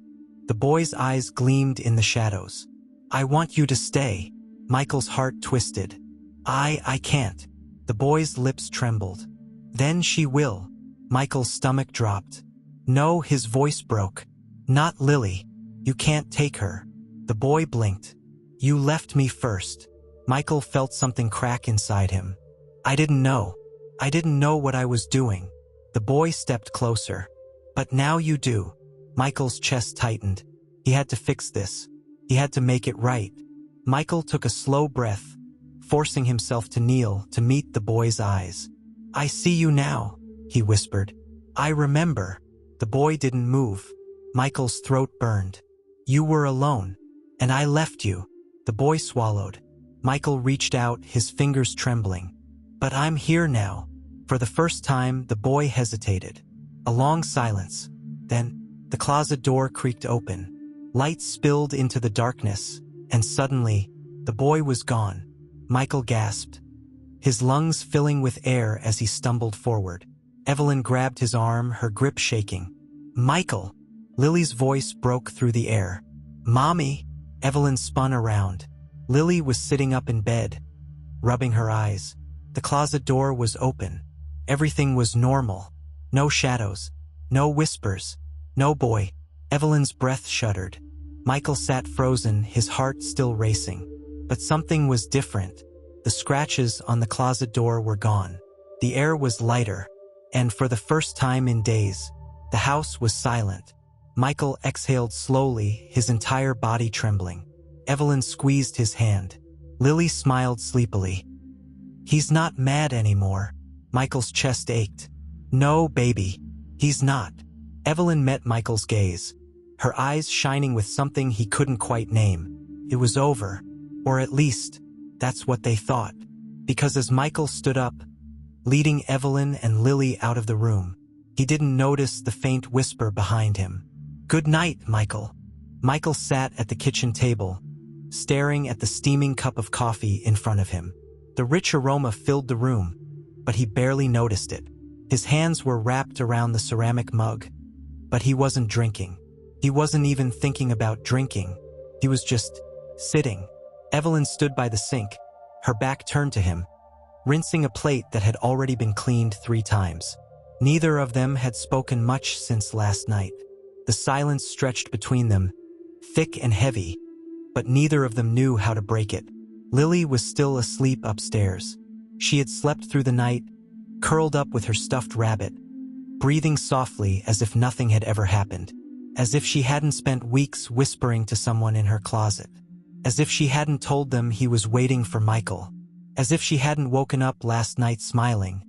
S1: The boy's eyes gleamed in the shadows. I want you to stay. Michael's heart twisted. I can't. The boy's lips trembled. Then she will. Michael's stomach dropped. No, his voice broke. Not Lily. You can't take her. The boy blinked. You left me first. Michael felt something crack inside him. I didn't know. I didn't know what I was doing. The boy stepped closer. But now you do. Michael's chest tightened. He had to fix this. He had to make it right. Michael took a slow breath, forcing himself to kneel to meet the boy's eyes. I see you now, he whispered. I remember. The boy didn't move. Michael's throat burned. You were alone, and I left you. The boy swallowed. Michael reached out, his fingers trembling. But I'm here now. For the first time, the boy hesitated. A long silence. Then, the closet door creaked open. Light spilled into the darkness, and suddenly, the boy was gone. Michael gasped, his lungs filling with air as he stumbled forward. Evelyn grabbed his arm, her grip shaking. Michael! Lily's voice broke through the air. Mommy! Evelyn spun around. Lily was sitting up in bed, rubbing her eyes. The closet door was open. Everything was normal. No shadows. No whispers. No boy. Evelyn's breath shuddered. Michael sat frozen, his heart still racing. But something was different. The scratches on the closet door were gone. The air was lighter. And for the first time in days, the house was silent. Michael exhaled slowly, his entire body trembling. Evelyn squeezed his hand. Lily smiled sleepily. He's not mad anymore. Michael's chest ached. No, baby. He's not. Evelyn met Michael's gaze, her eyes shining with something he couldn't quite name. It was over. Or at least, that's what they thought. Because as Michael stood up, leading Evelyn and Lily out of the room, he didn't notice the faint whisper behind him. Good night, Michael. Michael sat at the kitchen table, staring at the steaming cup of coffee in front of him. The rich aroma filled the room, but he barely noticed it. His hands were wrapped around the ceramic mug, but he wasn't drinking. He wasn't even thinking about drinking. He was just sitting. Evelyn stood by the sink, her back turned to him, rinsing a plate that had already been cleaned 3 times. Neither of them had spoken much since last night. The silence stretched between them, thick and heavy, but neither of them knew how to break it. Lily was still asleep upstairs. She had slept through the night, curled up with her stuffed rabbit, breathing softly as if nothing had ever happened, as if she hadn't spent weeks whispering to someone in her closet, as if she hadn't told them he was waiting for Michael, as if she hadn't woken up last night smiling,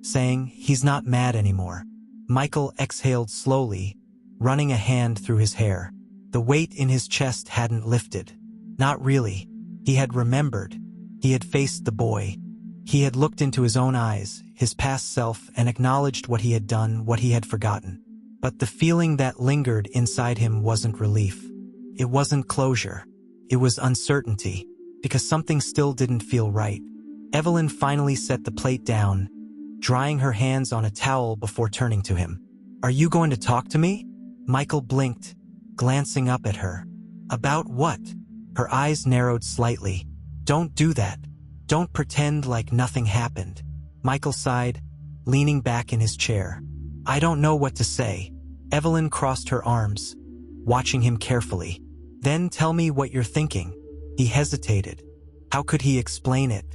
S1: saying, he's not mad anymore. Michael exhaled slowly, running a hand through his hair. The weight in his chest hadn't lifted. Not really. He had remembered. He had faced the boy. He had looked into his own eyes, his past self, and acknowledged what he had done, what he had forgotten. But the feeling that lingered inside him wasn't relief. It wasn't closure. It was uncertainty, because something still didn't feel right. Evelyn finally set the plate down, drying her hands on a towel before turning to him. Are you going to talk to me? Michael blinked, glancing up at her. About what? Her eyes narrowed slightly. Don't do that. Don't pretend like nothing happened. Michael sighed, leaning back in his chair. I don't know what to say. Evelyn crossed her arms, watching him carefully. Then tell me what you're thinking. He hesitated. How could he explain it?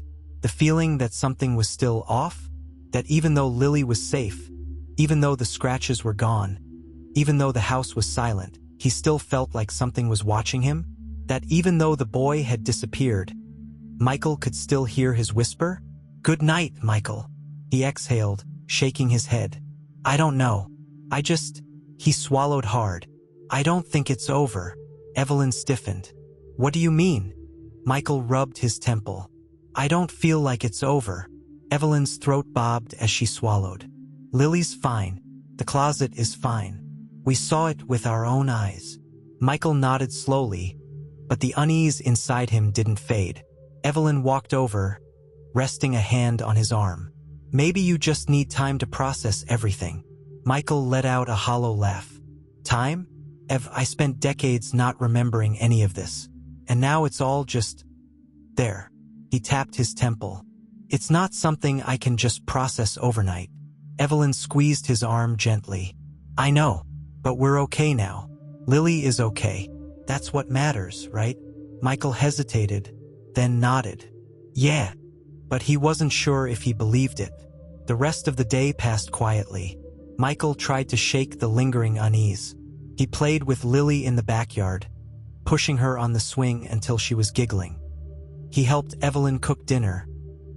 S1: The feeling that something was still off? That even though Lily was safe, even though the scratches were gone, even though the house was silent, he still felt like something was watching him? That even though the boy had disappeared, Michael could still hear his whisper? Good night, Michael. He exhaled, shaking his head. I don't know. He swallowed hard. I don't think it's over. Evelyn stiffened. What do you mean? Michael rubbed his temple. I don't feel like it's over. Evelyn's throat bobbed as she swallowed. Lily's fine. The closet is fine. We saw it with our own eyes. Michael nodded slowly, but the unease inside him didn't fade. Evelyn walked over, resting a hand on his arm. Maybe you just need time to process everything. Michael let out a hollow laugh. Time? I spent decades not remembering any of this. And now it's all just there. He tapped his temple. It's not something I can just process overnight. Evelyn squeezed his arm gently. I know, but we're okay now. Lily is okay. That's what matters, right? Michael hesitated, then nodded. Yeah, but he wasn't sure if he believed it. The rest of the day passed quietly. Michael tried to shake the lingering unease. He played with Lily in the backyard, pushing her on the swing until she was giggling. He helped Evelyn cook dinner,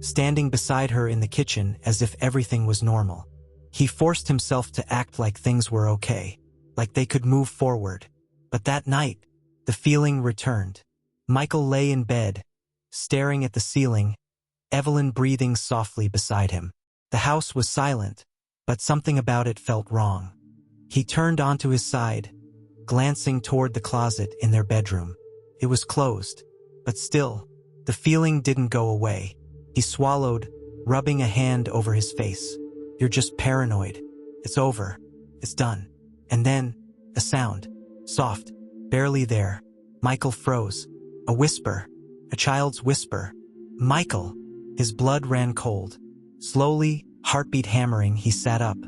S1: standing beside her in the kitchen as if everything was normal. He forced himself to act like things were okay, like they could move forward. But that night, the feeling returned. Michael lay in bed, staring at the ceiling, Evelyn breathing softly beside him. The house was silent, but something about it felt wrong. He turned onto his side, glancing toward the closet in their bedroom. It was closed, but still, the feeling didn't go away. He swallowed, rubbing a hand over his face. You're just paranoid. It's over. It's done. And then, a sound. Soft. Barely there. Michael froze. A whisper. A child's whisper. Michael! His blood ran cold. Slowly, heartbeat hammering, he sat up.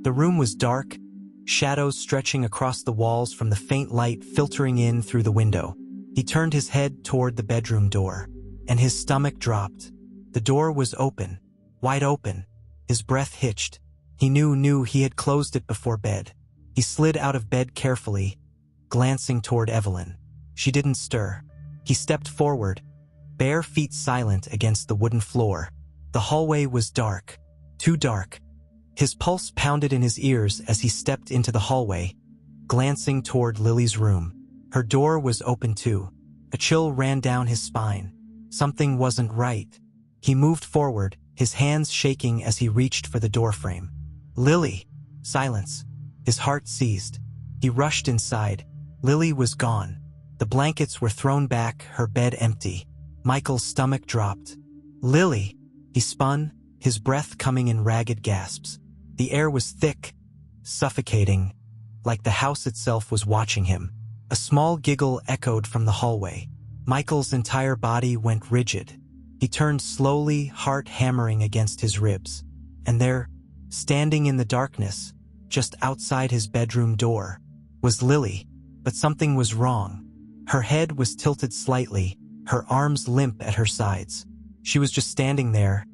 S1: The room was dark, shadows stretching across the walls from the faint light filtering in through the window. He turned his head toward the bedroom door, and his stomach dropped. The door was open, wide open. His breath hitched. He knew he had closed it before bed. He slid out of bed carefully, glancing toward Evelyn. She didn't stir. He stepped forward, bare feet silent against the wooden floor. The hallway was dark, too dark. His pulse pounded in his ears as he stepped into the hallway, glancing toward Lily's room. Her door was open too. A chill ran down his spine. Something wasn't right. He moved forward, his hands shaking as he reached for the doorframe. Lily! Silence. His heart seized. He rushed inside. Lily was gone. The blankets were thrown back, her bed empty. Michael's stomach dropped. Lily! He spun, his breath coming in ragged gasps. The air was thick, suffocating, like the house itself was watching him. A small giggle echoed from the hallway. Michael's entire body went rigid. He turned slowly, heart hammering against his ribs. And there, standing in the darkness, just outside his bedroom door, was Lily. But something was wrong. Her head was tilted slightly, her arms limp at her sides. She was just standing there,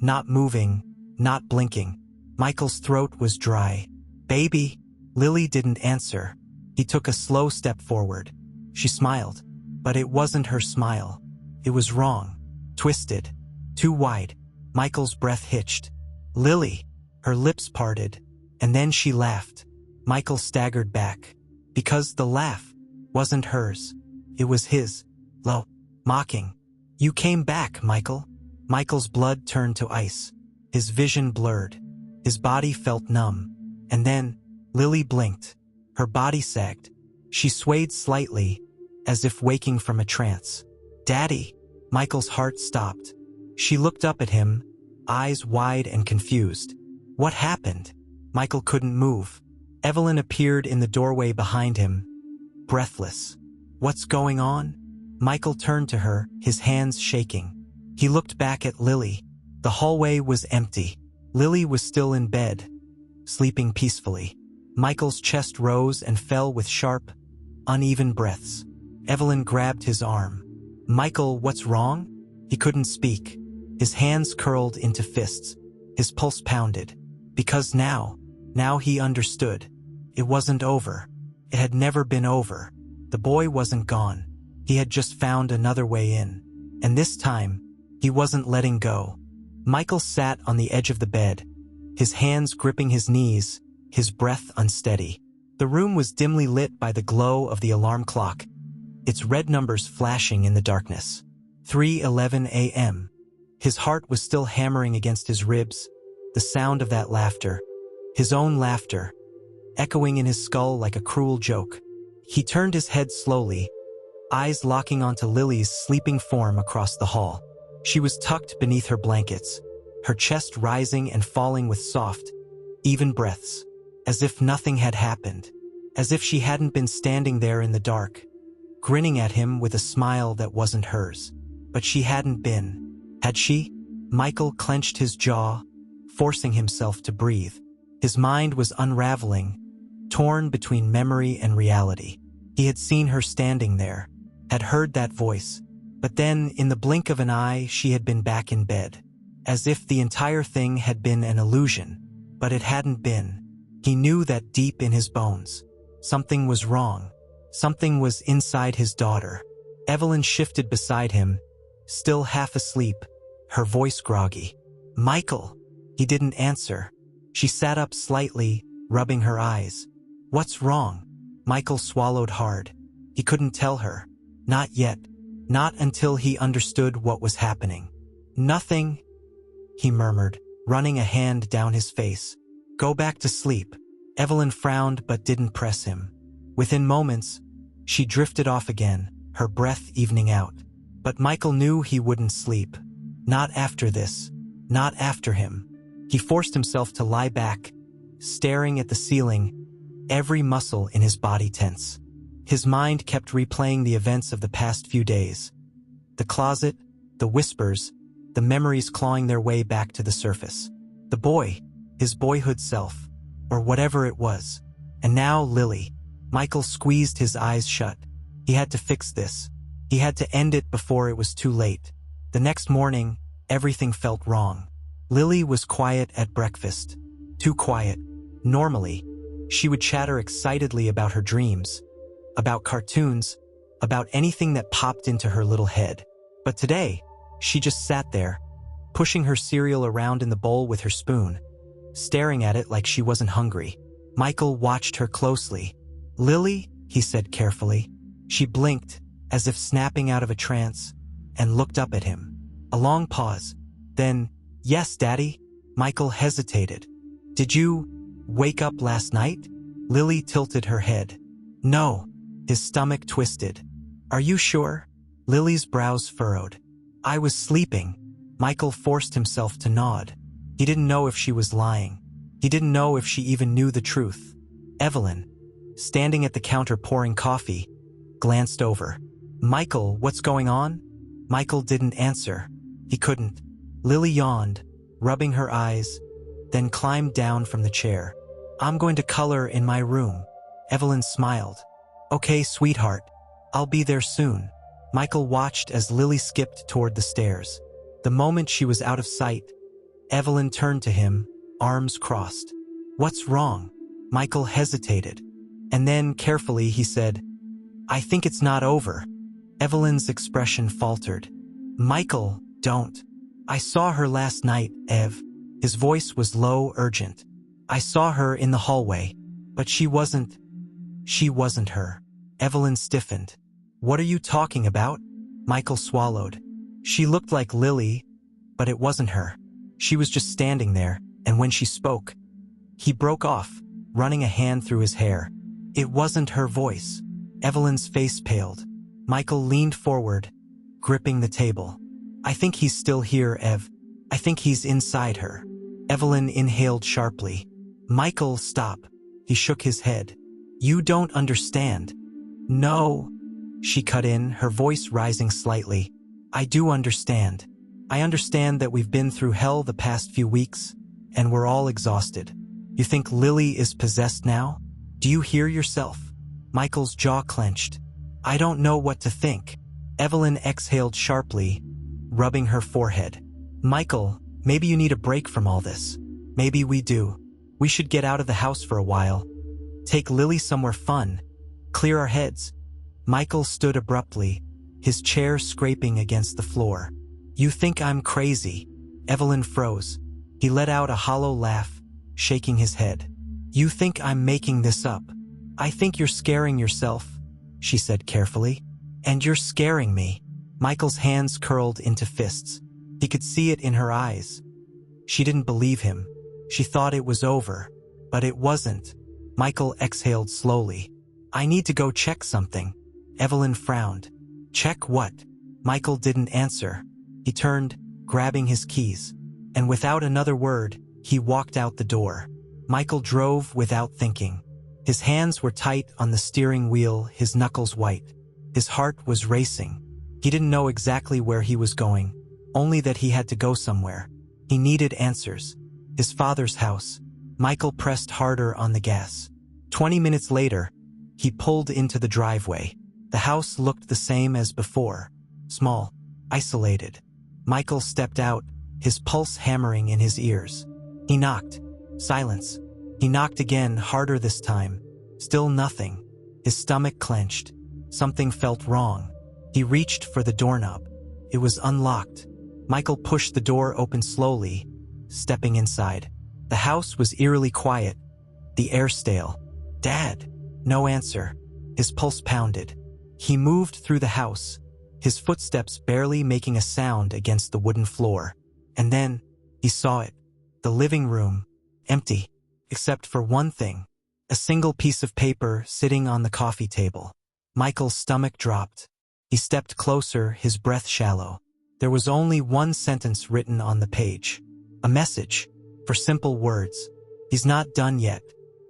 S1: not moving, not blinking. Michael's throat was dry. Baby? Lily didn't answer. He took a slow step forward. She smiled, but it wasn't her smile. It was wrong, twisted, too wide. Michael's breath hitched. Lily! Her lips parted, and then she laughed. Michael staggered back, because the laugh wasn't hers. It was his, low, mocking. You came back, Michael. Michael's blood turned to ice. His vision blurred. His body felt numb. And then, Lily blinked. Her body sagged. She swayed slightly, as if waking from a trance. Daddy! Michael's heart stopped. She looked up at him, eyes wide and confused. What happened? Michael couldn't move. Evelyn appeared in the doorway behind him, breathless. What's going on? Michael turned to her, his hands shaking. He looked back at Lily. The hallway was empty. Lily was still in bed, sleeping peacefully. Michael's chest rose and fell with sharp, uneven breaths. Evelyn grabbed his arm. Michael, what's wrong? He couldn't speak. His hands curled into fists. His pulse pounded. Because now he understood. It wasn't over. It had never been over. The boy wasn't gone. He had just found another way in. And this time, he wasn't letting go. Michael sat on the edge of the bed, his hands gripping his knees, his breath unsteady. The room was dimly lit by the glow of the alarm clock, its red numbers flashing in the darkness. 3:11 a.m. His heart was still hammering against his ribs, the sound of that laughter, his own laughter, echoing in his skull like a cruel joke. He turned his head slowly, eyes locking onto Lily's sleeping form across the hall. She was tucked beneath her blankets, her chest rising and falling with soft, even breaths, as if nothing had happened, as if she hadn't been standing there in the dark, grinning at him with a smile that wasn't hers. But she hadn't been. Had she? Michael clenched his jaw, forcing himself to breathe. His mind was unraveling, torn between memory and reality. He had seen her standing there, had heard that voice, But then, in the blink of an eye, she had been back in bed. As if the entire thing had been an illusion. But it hadn't been. He knew that deep in his bones. Something was wrong. Something was inside his daughter. Evelyn shifted beside him, still half asleep, her voice groggy. "Michael!" He didn't answer. She sat up slightly, rubbing her eyes. "What's wrong?" Michael swallowed hard. He couldn't tell her. Not yet. Not until he understood what was happening. "Nothing," he murmured, running a hand down his face. "Go back to sleep." Evelyn frowned but didn't press him. Within moments, she drifted off again, her breath evening out. But Michael knew he wouldn't sleep. Not after this. Not after him. He forced himself to lie back, staring at the ceiling, every muscle in his body tense. His mind kept replaying the events of the past few days. The closet, the whispers, the memories clawing their way back to the surface. The boy, his boyhood self, or whatever it was. And now Lily. Michael squeezed his eyes shut. He had to fix this. He had to end it before it was too late. The next morning, everything felt wrong. Lily was quiet at breakfast. Too quiet. Normally, she would chatter excitedly about her dreams, about cartoons, about anything that popped into her little head. But today, she just sat there, pushing her cereal around in the bowl with her spoon, staring at it like she wasn't hungry. Michael watched her closely. "Lily," he said carefully. She blinked, as if snapping out of a trance, and looked up at him. A long pause. Then, "Yes, Daddy." Michael hesitated. "Did you wake up last night?" Lily tilted her head. "No." His stomach twisted. "Are you sure?" Lily's brows furrowed. "I was sleeping." Michael forced himself to nod. He didn't know if she was lying. He didn't know if she even knew the truth. Evelyn, standing at the counter pouring coffee, glanced over. "Michael, what's going on?" Michael didn't answer. He couldn't. Lily yawned, rubbing her eyes, then climbed down from the chair. "I'm going to color in my room." Evelyn smiled. "Okay, sweetheart. I'll be there soon." Michael watched as Lily skipped toward the stairs. The moment she was out of sight, Evelyn turned to him, arms crossed. "What's wrong?" Michael hesitated. And then, carefully, he said, "I think it's not over." Evelyn's expression faltered. "Michael, don't. I saw her last night, Ev." His voice was low, urgent. "I saw her in the hallway, but she wasn't her." Evelyn stiffened. "What are you talking about?" Michael swallowed. "She looked like Lily, but it wasn't her. She was just standing there, and when she spoke..." He broke off, running a hand through his hair. "It wasn't her voice." Evelyn's face paled. Michael leaned forward, gripping the table. "I think he's still here, Ev. I think he's inside her." Evelyn inhaled sharply. "Michael, stop." He shook his head. "You don't understand." "No," she cut in, her voice rising slightly. "I do understand. I understand that we've been through hell the past few weeks, and we're all exhausted. You think Lily is possessed now? Do you hear yourself?" Michael's jaw clenched. "I don't know what to think." Evelyn exhaled sharply, rubbing her forehead. "Michael, maybe you need a break from all this. Maybe we do. We should get out of the house for a while. Take Lily somewhere fun. Clear our heads." Michael stood abruptly, his chair scraping against the floor. "You think I'm crazy?" Evelyn froze. He let out a hollow laugh, shaking his head. "You think I'm making this up?" "I think you're scaring yourself," she said carefully. "And you're scaring me." Michael's hands curled into fists. He could see it in her eyes. She didn't believe him. She thought it was over. But it wasn't. Michael exhaled slowly. "I need to go check something." Evelyn frowned. "Check what?" Michael didn't answer. He turned, grabbing his keys. And without another word, he walked out the door. Michael drove without thinking. His hands were tight on the steering wheel, his knuckles white. His heart was racing. He didn't know exactly where he was going, only that he had to go somewhere. He needed answers. His father's house. Michael pressed harder on the gas. 20 minutes later, he pulled into the driveway. The house looked the same as before. small, isolated. Michael stepped out, his pulse hammering in his ears. He knocked. Silence. He knocked again, harder this time. Still nothing. His stomach clenched. Something felt wrong. He reached for the doorknob. It was unlocked. Michael pushed the door open slowly, stepping inside. The house was eerily quiet, the air stale. "Dad!" No answer. His pulse pounded. He moved through the house, his footsteps barely making a sound against the wooden floor. And then, he saw it. The living room, empty, except for one thing. A single piece of paper sitting on the coffee table. Michael's stomach dropped. He stepped closer, his breath shallow. There was only one sentence written on the page. A message, for simple words. "He's not done yet."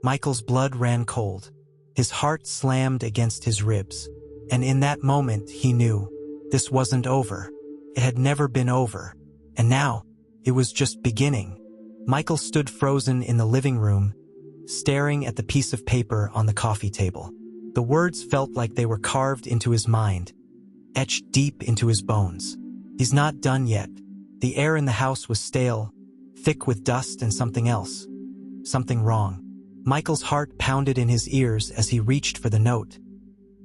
S1: Michael's blood ran cold. His heart slammed against his ribs. And in that moment, he knew. This wasn't over. It had never been over. And now, it was just beginning. Michael stood frozen in the living room, staring at the piece of paper on the coffee table. The words felt like they were carved into his mind, etched deep into his bones. He's not done yet. The air in the house was stale, thick with dust and something else. Something wrong. Michael's heart pounded in his ears as he reached for the note,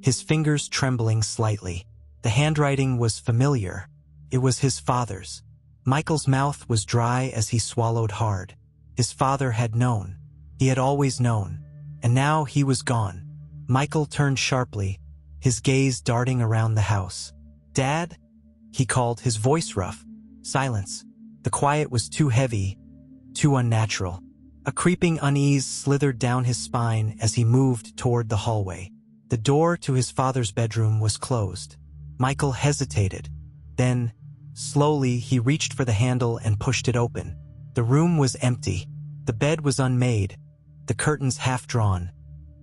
S1: his fingers trembling slightly. The handwriting was familiar. It was his father's. Michael's mouth was dry as he swallowed hard. His father had known. He had always known. And now he was gone. Michael turned sharply, his gaze darting around the house. "Dad?" he called, his voice rough. Silence. The quiet was too heavy, too unnatural. A creeping unease slithered down his spine as he moved toward the hallway. The door to his father's bedroom was closed. Michael hesitated. Then, slowly, he reached for the handle and pushed it open. The room was empty. The bed was unmade, the curtains half-drawn,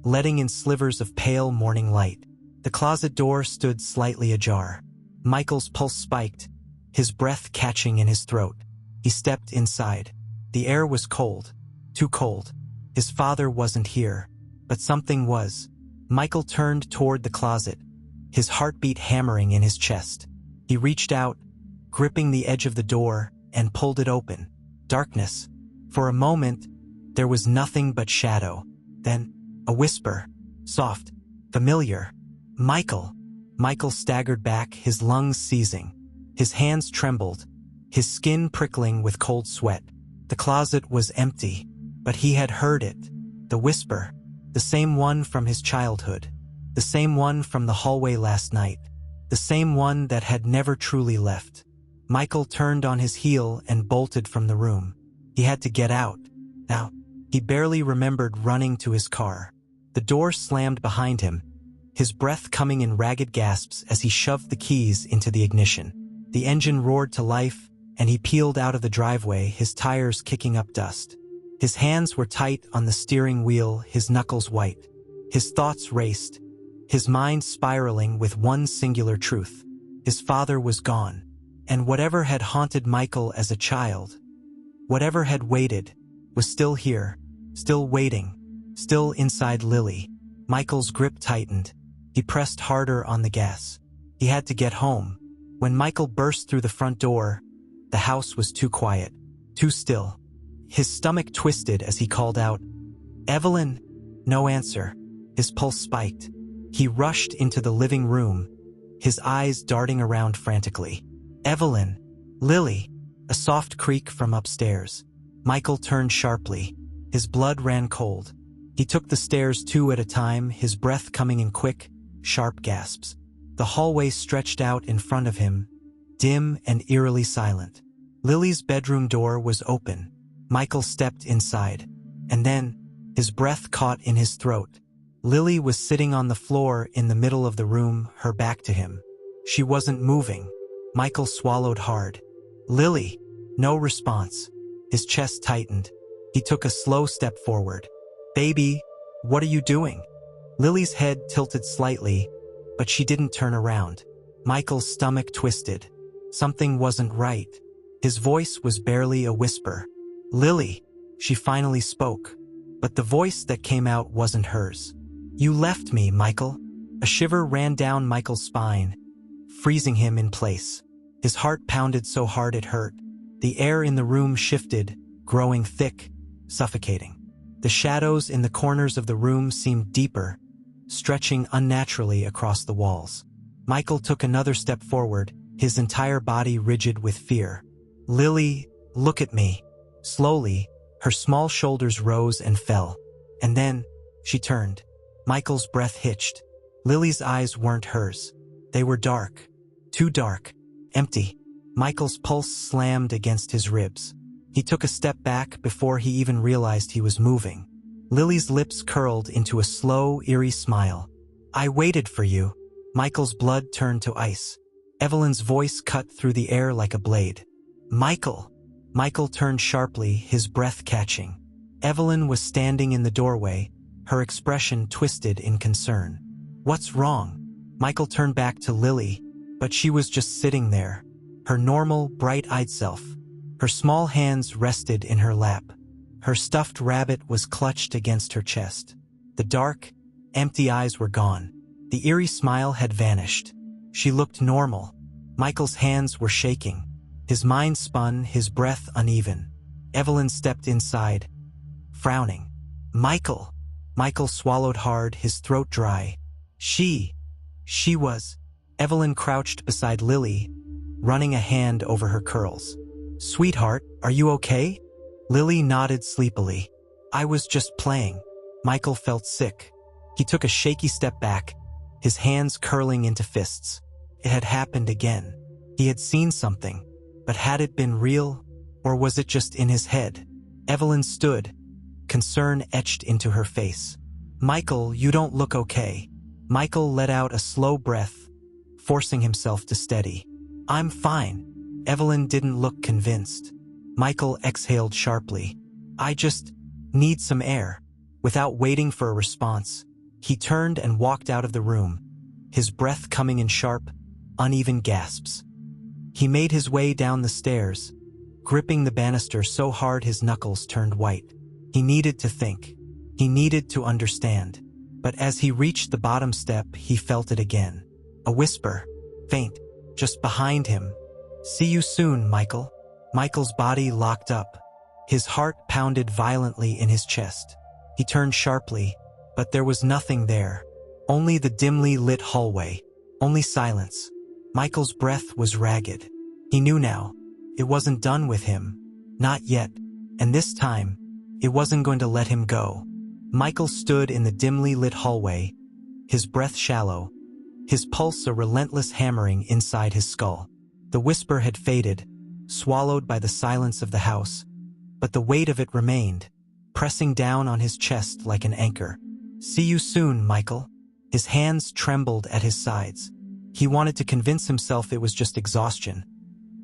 S1: letting in slivers of pale morning light. The closet door stood slightly ajar. Michael's pulse spiked, his breath catching in his throat. He stepped inside. The air was cold, too cold. His father wasn't here, but something was. Michael turned toward the closet, his heartbeat hammering in his chest. He reached out, gripping the edge of the door, and pulled it open. Darkness. For a moment, there was nothing but shadow. Then, a whisper. Soft. Familiar. "Michael." Michael staggered back, his lungs seizing. His hands trembled, his skin prickling with cold sweat. The closet was empty, but he had heard it. The whisper. The same one from his childhood. The same one from the hallway last night. The same one that had never truly left. Michael turned on his heel and bolted from the room. He had to get out. Now, he barely remembered running to his car. The door slammed behind him, his breath coming in ragged gasps as he shoved the keys into the ignition. The engine roared to life, and he peeled out of the driveway, his tires kicking up dust. His hands were tight on the steering wheel, his knuckles white. His thoughts raced, his mind spiraling with one singular truth. His father was gone, and whatever had haunted Michael as a child, whatever had waited, was still here, still waiting, still inside Lily. Michael's grip tightened. He pressed harder on the gas. He had to get home. When Michael burst through the front door, the house was too quiet, too still. His stomach twisted as he called out, "Evelyn!" No answer. His pulse spiked. He rushed into the living room, his eyes darting around frantically. "Evelyn! Lily!" A soft creak from upstairs. Michael turned sharply. His blood ran cold. He took the stairs two at a time, his breath coming in quick, sharp gasps. The hallway stretched out in front of him, dim and eerily silent. Lily's bedroom door was open. Michael stepped inside. And then, his breath caught in his throat. Lily was sitting on the floor in the middle of the room, her back to him. She wasn't moving. Michael swallowed hard. "Lily!" No response. His chest tightened. He took a slow step forward. "Baby, what are you doing?" Lily's head tilted slightly, but she didn't turn around. Michael's stomach twisted. Something wasn't right. His voice was barely a whisper. "Lily," she finally spoke, but the voice that came out wasn't hers. "You left me, Michael." A shiver ran down Michael's spine, freezing him in place. His heart pounded so hard it hurt. The air in the room shifted, growing thick, suffocating. The shadows in the corners of the room seemed deeper, stretching unnaturally across the walls. Michael took another step forward, his entire body rigid with fear. "Lily, look at me." Slowly, her small shoulders rose and fell. And then, she turned. Michael's breath hitched. Lily's eyes weren't hers. They were dark. Too dark. Empty. Michael's pulse slammed against his ribs. He took a step back before he even realized he was moving. Lily's lips curled into a slow, eerie smile. "I waited for you." Michael's blood turned to ice. Evelyn's voice cut through the air like a blade. "Michael!" Michael turned sharply, his breath catching. Evelyn was standing in the doorway, her expression twisted in concern. "What's wrong?" Michael turned back to Lily, but she was just sitting there, her normal, bright-eyed self. Her small hands rested in her lap. Her stuffed rabbit was clutched against her chest. The dark, empty eyes were gone. The eerie smile had vanished. She looked normal. Michael's hands were shaking. His mind spun, his breath uneven. Evelyn stepped inside, frowning. "Michael!" Michael swallowed hard, his throat dry. She was... Evelyn crouched beside Lily, running a hand over her curls. "Sweetheart, are you okay?" Lily nodded sleepily. "I was just playing." Michael felt sick. He took a shaky step back, his hands curling into fists. It had happened again. He had seen something, but had it been real, or was it just in his head? Evelyn stood, concern etched into her face. "Michael, you don't look okay." Michael let out a slow breath, forcing himself to steady. "I'm fine." Evelyn didn't look convinced. Michael exhaled sharply. "I just need some air." Without waiting for a response, he turned and walked out of the room, his breath coming in sharp, uneven gasps. He made his way down the stairs, gripping the banister so hard his knuckles turned white. He needed to think. He needed to understand. But as he reached the bottom step, he felt it again. A whisper, faint, just behind him. "See you soon, Michael." Michael's body locked up. His heart pounded violently in his chest. He turned sharply, but there was nothing there. Only the dimly lit hallway. Only silence. Michael's breath was ragged. He knew now. It wasn't done with him. Not yet. And this time, it wasn't going to let him go. Michael stood in the dimly lit hallway, his breath shallow, his pulse a relentless hammering inside his skull. The whisper had faded, swallowed by the silence of the house, but the weight of it remained, pressing down on his chest like an anchor. "See you soon, Michael." His hands trembled at his sides. He wanted to convince himself it was just exhaustion,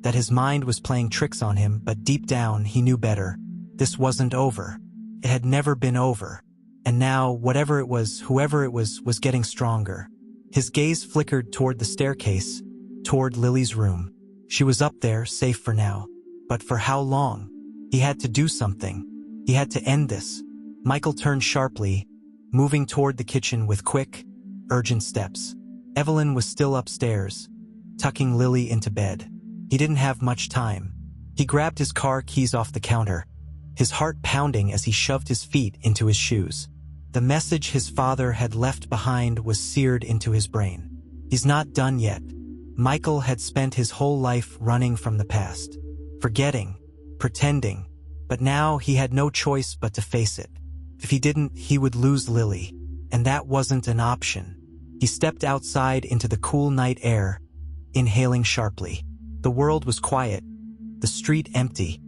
S1: that his mind was playing tricks on him, but deep down he knew better. This wasn't over. It had never been over. And now, whatever it was, whoever it was getting stronger. His gaze flickered toward the staircase, toward Lily's room. She was up there, safe for now. But for how long? He had to do something. He had to end this. Michael turned sharply, moving toward the kitchen with quick, urgent steps. Evelyn was still upstairs, tucking Lily into bed. He didn't have much time. He grabbed his car keys off the counter, his heart pounding as he shoved his feet into his shoes. The message his father had left behind was seared into his brain. He's not done yet. Michael had spent his whole life running from the past, forgetting, pretending, but now he had no choice but to face it. If he didn't, he would lose Lily, and that wasn't an option. He stepped outside into the cool night air, inhaling sharply. The world was quiet, the street empty,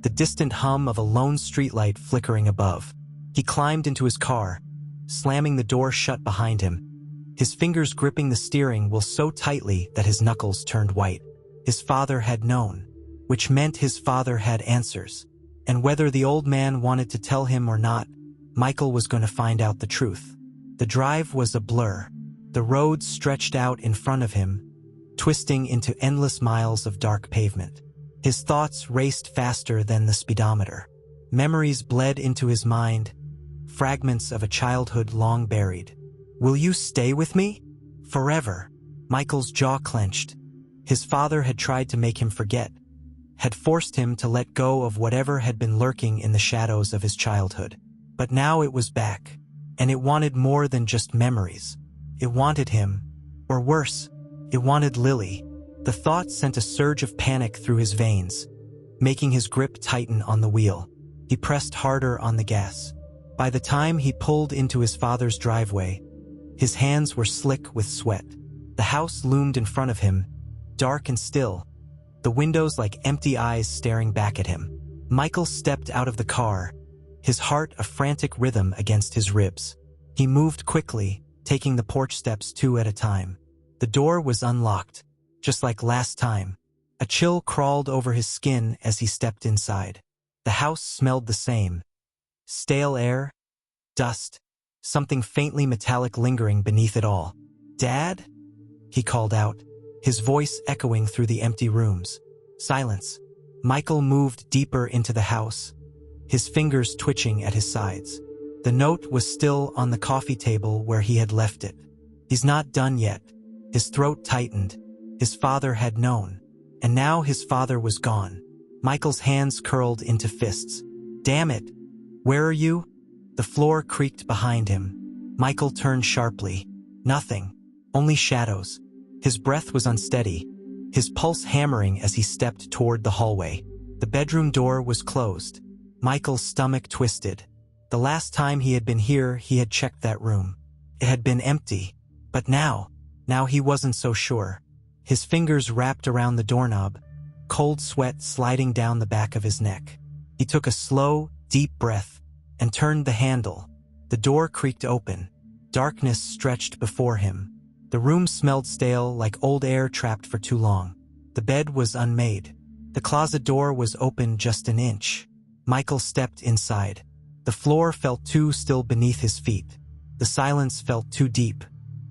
S1: the distant hum of a lone streetlight flickering above. He climbed into his car, slamming the door shut behind him, his fingers gripping the steering wheel so tightly that his knuckles turned white. His father had known, which meant his father had answers. And whether the old man wanted to tell him or not, Michael was going to find out the truth. The drive was a blur. The road stretched out in front of him, twisting into endless miles of dark pavement. His thoughts raced faster than the speedometer. Memories bled into his mind, fragments of a childhood long buried. "Will you stay with me? Forever?" Michael's jaw clenched. His father had tried to make him forget, had forced him to let go of whatever had been lurking in the shadows of his childhood. But now it was back, and it wanted more than just memories. It wanted him, or worse, it wanted Lily. The thought sent a surge of panic through his veins, making his grip tighten on the wheel. He pressed harder on the gas. By the time he pulled into his father's driveway, his hands were slick with sweat. The house loomed in front of him, dark and still, the windows like empty eyes staring back at him. Michael stepped out of the car, his heart a frantic rhythm against his ribs. He moved quickly, taking the porch steps 2 at a time. The door was unlocked, just like last time. A chill crawled over his skin as he stepped inside. The house smelled the same. Stale air, dust, something faintly metallic lingering beneath it all. "Dad?" he called out, his voice echoing through the empty rooms. Silence. Michael moved deeper into the house, his fingers twitching at his sides. The note was still on the coffee table where he had left it. He's not done yet. His throat tightened. His father had known. And now his father was gone. Michael's hands curled into fists. "Damn it! Where are you?" The floor creaked behind him. Michael turned sharply. Nothing. Only shadows. His breath was unsteady, his pulse hammering as he stepped toward the hallway. The bedroom door was closed. Michael's stomach twisted. The last time he had been here, he had checked that room. It had been empty. But now he wasn't so sure. His fingers wrapped around the doorknob, cold sweat sliding down the back of his neck. He took a slow, deep breath and turned the handle. The door creaked open. Darkness stretched before him. The room smelled stale, like old air trapped for too long. The bed was unmade. The closet door was open just an inch. Michael stepped inside. The floor felt too still beneath his feet. The silence felt too deep.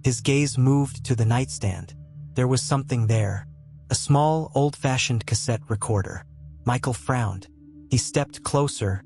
S1: His gaze moved to the nightstand. There was something there. A small, old-fashioned cassette recorder. Michael frowned. He stepped closer,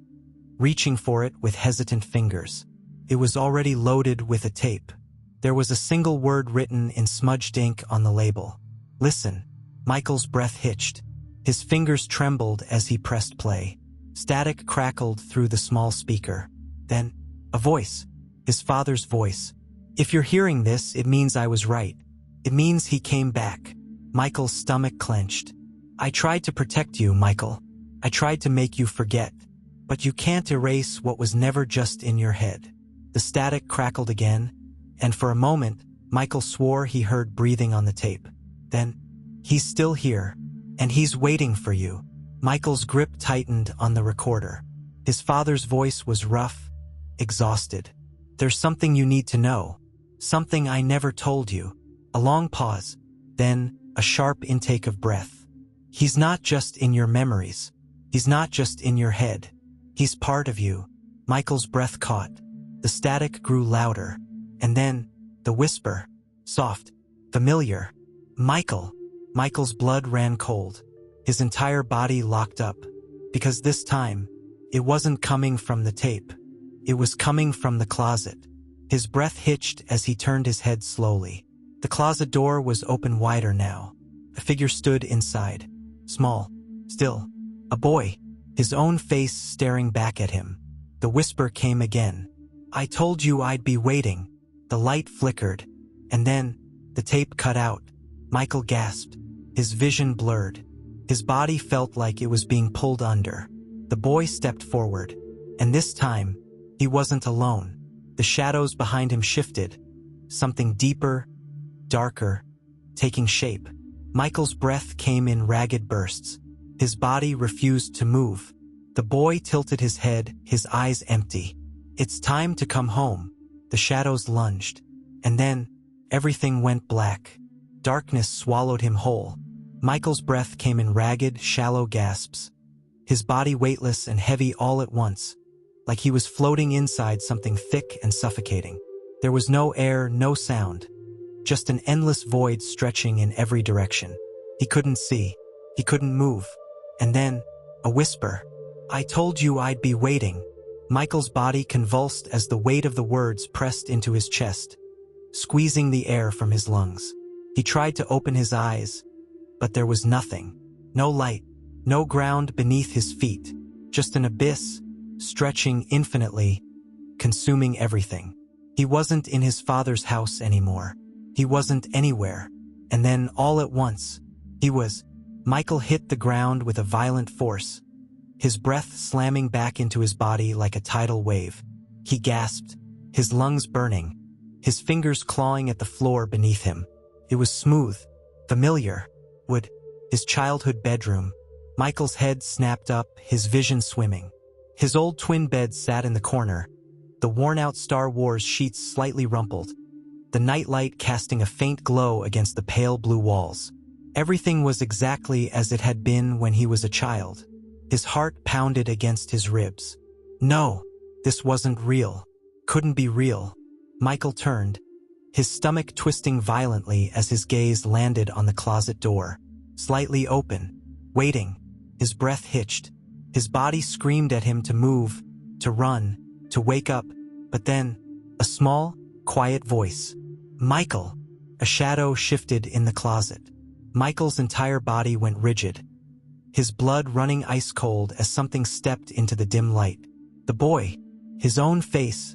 S1: reaching for it with hesitant fingers. It was already loaded with a tape. There was a single word written in smudged ink on the label. "Listen." Michael's breath hitched. His fingers trembled as he pressed play. Static crackled through the small speaker. Then, a voice. His father's voice. "If you're hearing this, it means I was right. It means he came back." Michael's stomach clenched. "I tried to protect you, Michael. I tried to make you forget. But you can't erase what was never just in your head." The static crackled again, and for a moment, Michael swore he heard breathing on the tape. Then, "He's still here, and he's waiting for you." Michael's grip tightened on the recorder. His father's voice was rough, exhausted. "There's something you need to know. Something I never told you." A long pause, then a sharp intake of breath. "He's not just in your memories. He's not just in your head. He's part of you." Michael's breath caught. The static grew louder. And then, the whisper. Soft. Familiar. "Michael." Michael's blood ran cold. His entire body locked up. Because this time, it wasn't coming from the tape. It was coming from the closet. His breath hitched as he turned his head slowly. The closet door was open wider now. A figure stood inside. Small. Still. A boy. His own face staring back at him. The whisper came again. "I told you I'd be waiting." The light flickered, and then the tape cut out. Michael gasped. His vision blurred. His body felt like it was being pulled under. The boy stepped forward, and this time, he wasn't alone. The shadows behind him shifted. Something deeper, darker, taking shape. Michael's breath came in ragged bursts. His body refused to move. The boy tilted his head, his eyes empty. "It's time to come home." The shadows lunged. And then, everything went black. Darkness swallowed him whole. Michael's breath came in ragged, shallow gasps. His body weightless and heavy all at once, like he was floating inside something thick and suffocating. There was no air, no sound. Just an endless void stretching in every direction. He couldn't see. He couldn't move. And then, a whisper. "I told you I'd be waiting." Michael's body convulsed as the weight of the words pressed into his chest, squeezing the air from his lungs. He tried to open his eyes, but there was nothing. No light, no ground beneath his feet, just an abyss, stretching infinitely, consuming everything. He wasn't in his father's house anymore. He wasn't anywhere. And then, all at once, he was. Michael hit the ground with a violent force, his breath slamming back into his body like a tidal wave. He gasped, his lungs burning, his fingers clawing at the floor beneath him. It was smooth, familiar. Would his childhood bedroom. Michael's head snapped up, his vision swimming. His old twin bed sat in the corner, the worn-out Star Wars sheets slightly rumpled, the nightlight casting a faint glow against the pale blue walls. Everything was exactly as it had been when he was a child. His heart pounded against his ribs. No, this wasn't real. Couldn't be real. Michael turned, his stomach twisting violently as his gaze landed on the closet door, slightly open, waiting. His breath hitched. His body screamed at him to move, to run, to wake up, but then, a small, quiet voice. Michael! A shadow shifted in the closet. Michael's entire body went rigid, his blood running ice cold as something stepped into the dim light. The boy, his own face,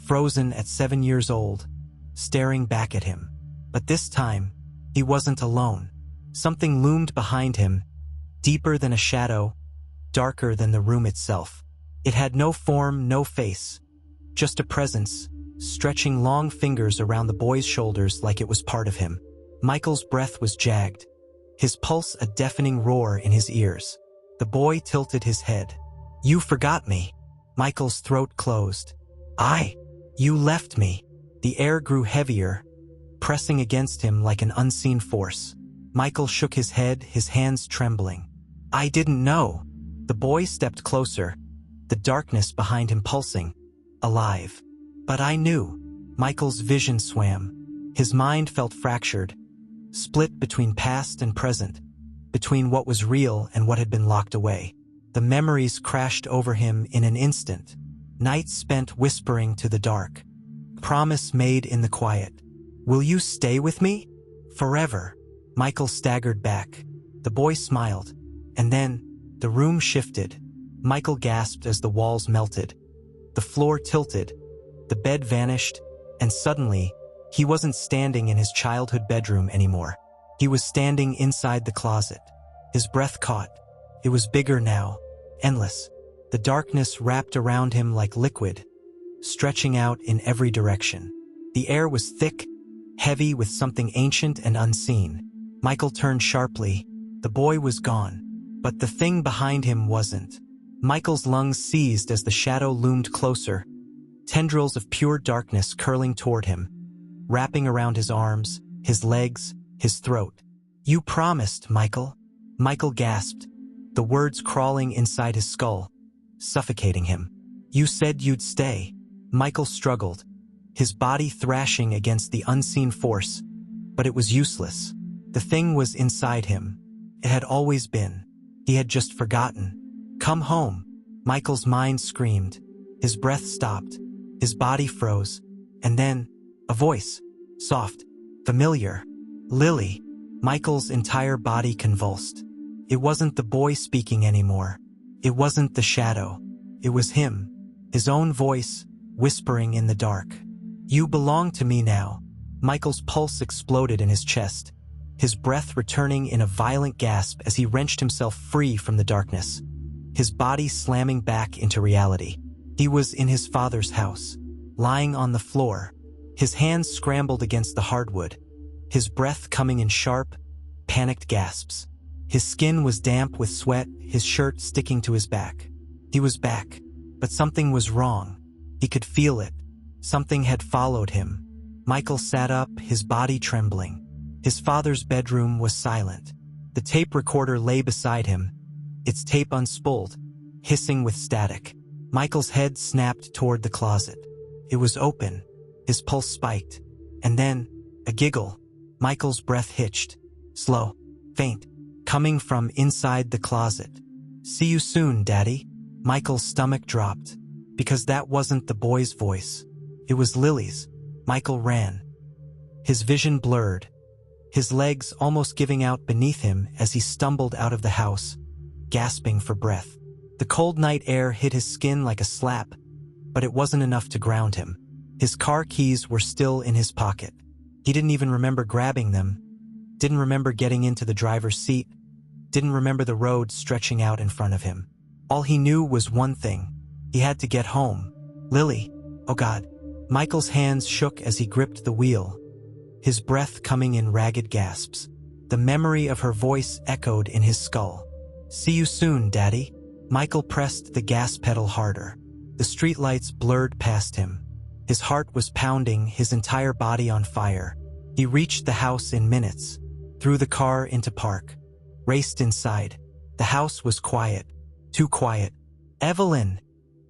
S1: frozen at 7 years old, staring back at him. But this time, he wasn't alone. Something loomed behind him, deeper than a shadow, darker than the room itself. It had no form, no face, just a presence, stretching long fingers around the boy's shoulders like it was part of him. Michael's breath was jagged, his pulse a deafening roar in his ears. The boy tilted his head. You forgot me. Michael's throat closed. You left me. The air grew heavier, pressing against him like an unseen force. Michael shook his head, his hands trembling. I didn't know. The boy stepped closer, the darkness behind him pulsing, alive. But I knew. Michael's vision swam. His mind felt fractured, split between past and present, between what was real and what had been locked away. The memories crashed over him in an instant. Nights spent whispering to the dark. Promise made in the quiet. Will you stay with me? Forever. Michael staggered back. The boy smiled. And then, the room shifted. Michael gasped as the walls melted. The floor tilted. The bed vanished. And suddenly, he wasn't standing in his childhood bedroom anymore. He was standing inside the closet. His breath caught. It was bigger now, endless. The darkness wrapped around him like liquid, stretching out in every direction. The air was thick, heavy with something ancient and unseen. Michael turned sharply. The boy was gone, but the thing behind him wasn't. Michael's lungs seized as the shadow loomed closer, tendrils of pure darkness curling toward him, wrapping around his arms, his legs, his throat. You promised, Michael. Michael gasped, the words crawling inside his skull, suffocating him. You said you'd stay. Michael struggled, his body thrashing against the unseen force, but it was useless. The thing was inside him. It had always been. He had just forgotten. Come home. Michael's mind screamed. His breath stopped. His body froze. And then, a voice. Soft. Familiar. Lily. Michael's entire body convulsed. It wasn't the boy speaking anymore. It wasn't the shadow. It was him. His own voice, whispering in the dark. You belong to me now. Michael's pulse exploded in his chest, his breath returning in a violent gasp as he wrenched himself free from the darkness, his body slamming back into reality. He was in his father's house, lying on the floor, his hands scrambled against the hardwood, his breath coming in sharp, panicked gasps. His skin was damp with sweat, his shirt sticking to his back. He was back, but something was wrong. He could feel it. Something had followed him. Michael sat up, his body trembling. His father's bedroom was silent. The tape recorder lay beside him, its tape unspooled, hissing with static. Michael's head snapped toward the closet. It was open. His pulse spiked. And then, a giggle. Michael's breath hitched. Slow, faint, coming from inside the closet. See you soon, Daddy. Michael's stomach dropped, because that wasn't the boy's voice. It was Lily's. Michael ran. His vision blurred. his legs almost giving out beneath him as he stumbled out of the house, gasping for breath. The cold night air hit his skin like a slap, but it wasn't enough to ground him. His car keys were still in his pocket. He didn't even remember grabbing them, didn't remember getting into the driver's seat, didn't remember the road stretching out in front of him. All he knew was one thing. He had to get home. Lily. Oh God. Michael's hands shook as he gripped the wheel, his breath coming in ragged gasps. The memory of her voice echoed in his skull. "See you soon, Daddy." Michael pressed the gas pedal harder. The streetlights blurred past him. His heart was pounding, his entire body on fire. He reached the house in minutes, threw the car into park, raced inside. The house was quiet, too quiet. "Evelyn!"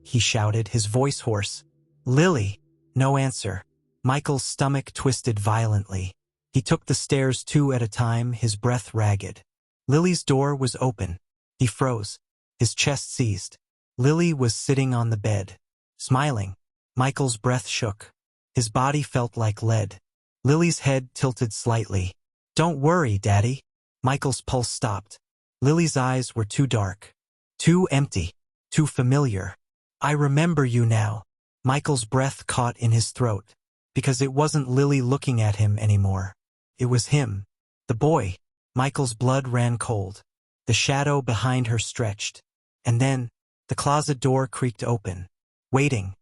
S1: he shouted, his voice hoarse. "Lily!" No answer. Michael's stomach twisted violently. He took the stairs 2 at a time, his breath ragged. Lily's door was open. He froze, his chest seized. Lily was sitting on the bed, smiling. Michael's breath shook. His body felt like lead. Lily's head tilted slightly. "Don't worry, Daddy." Michael's pulse stopped. Lily's eyes were too dark, too empty, too familiar. "I remember you now." Michael's breath caught in his throat, because it wasn't Lily looking at him anymore. It was him, the boy. Michael's blood ran cold. The shadow behind her stretched. And then, the closet door creaked open. Waiting,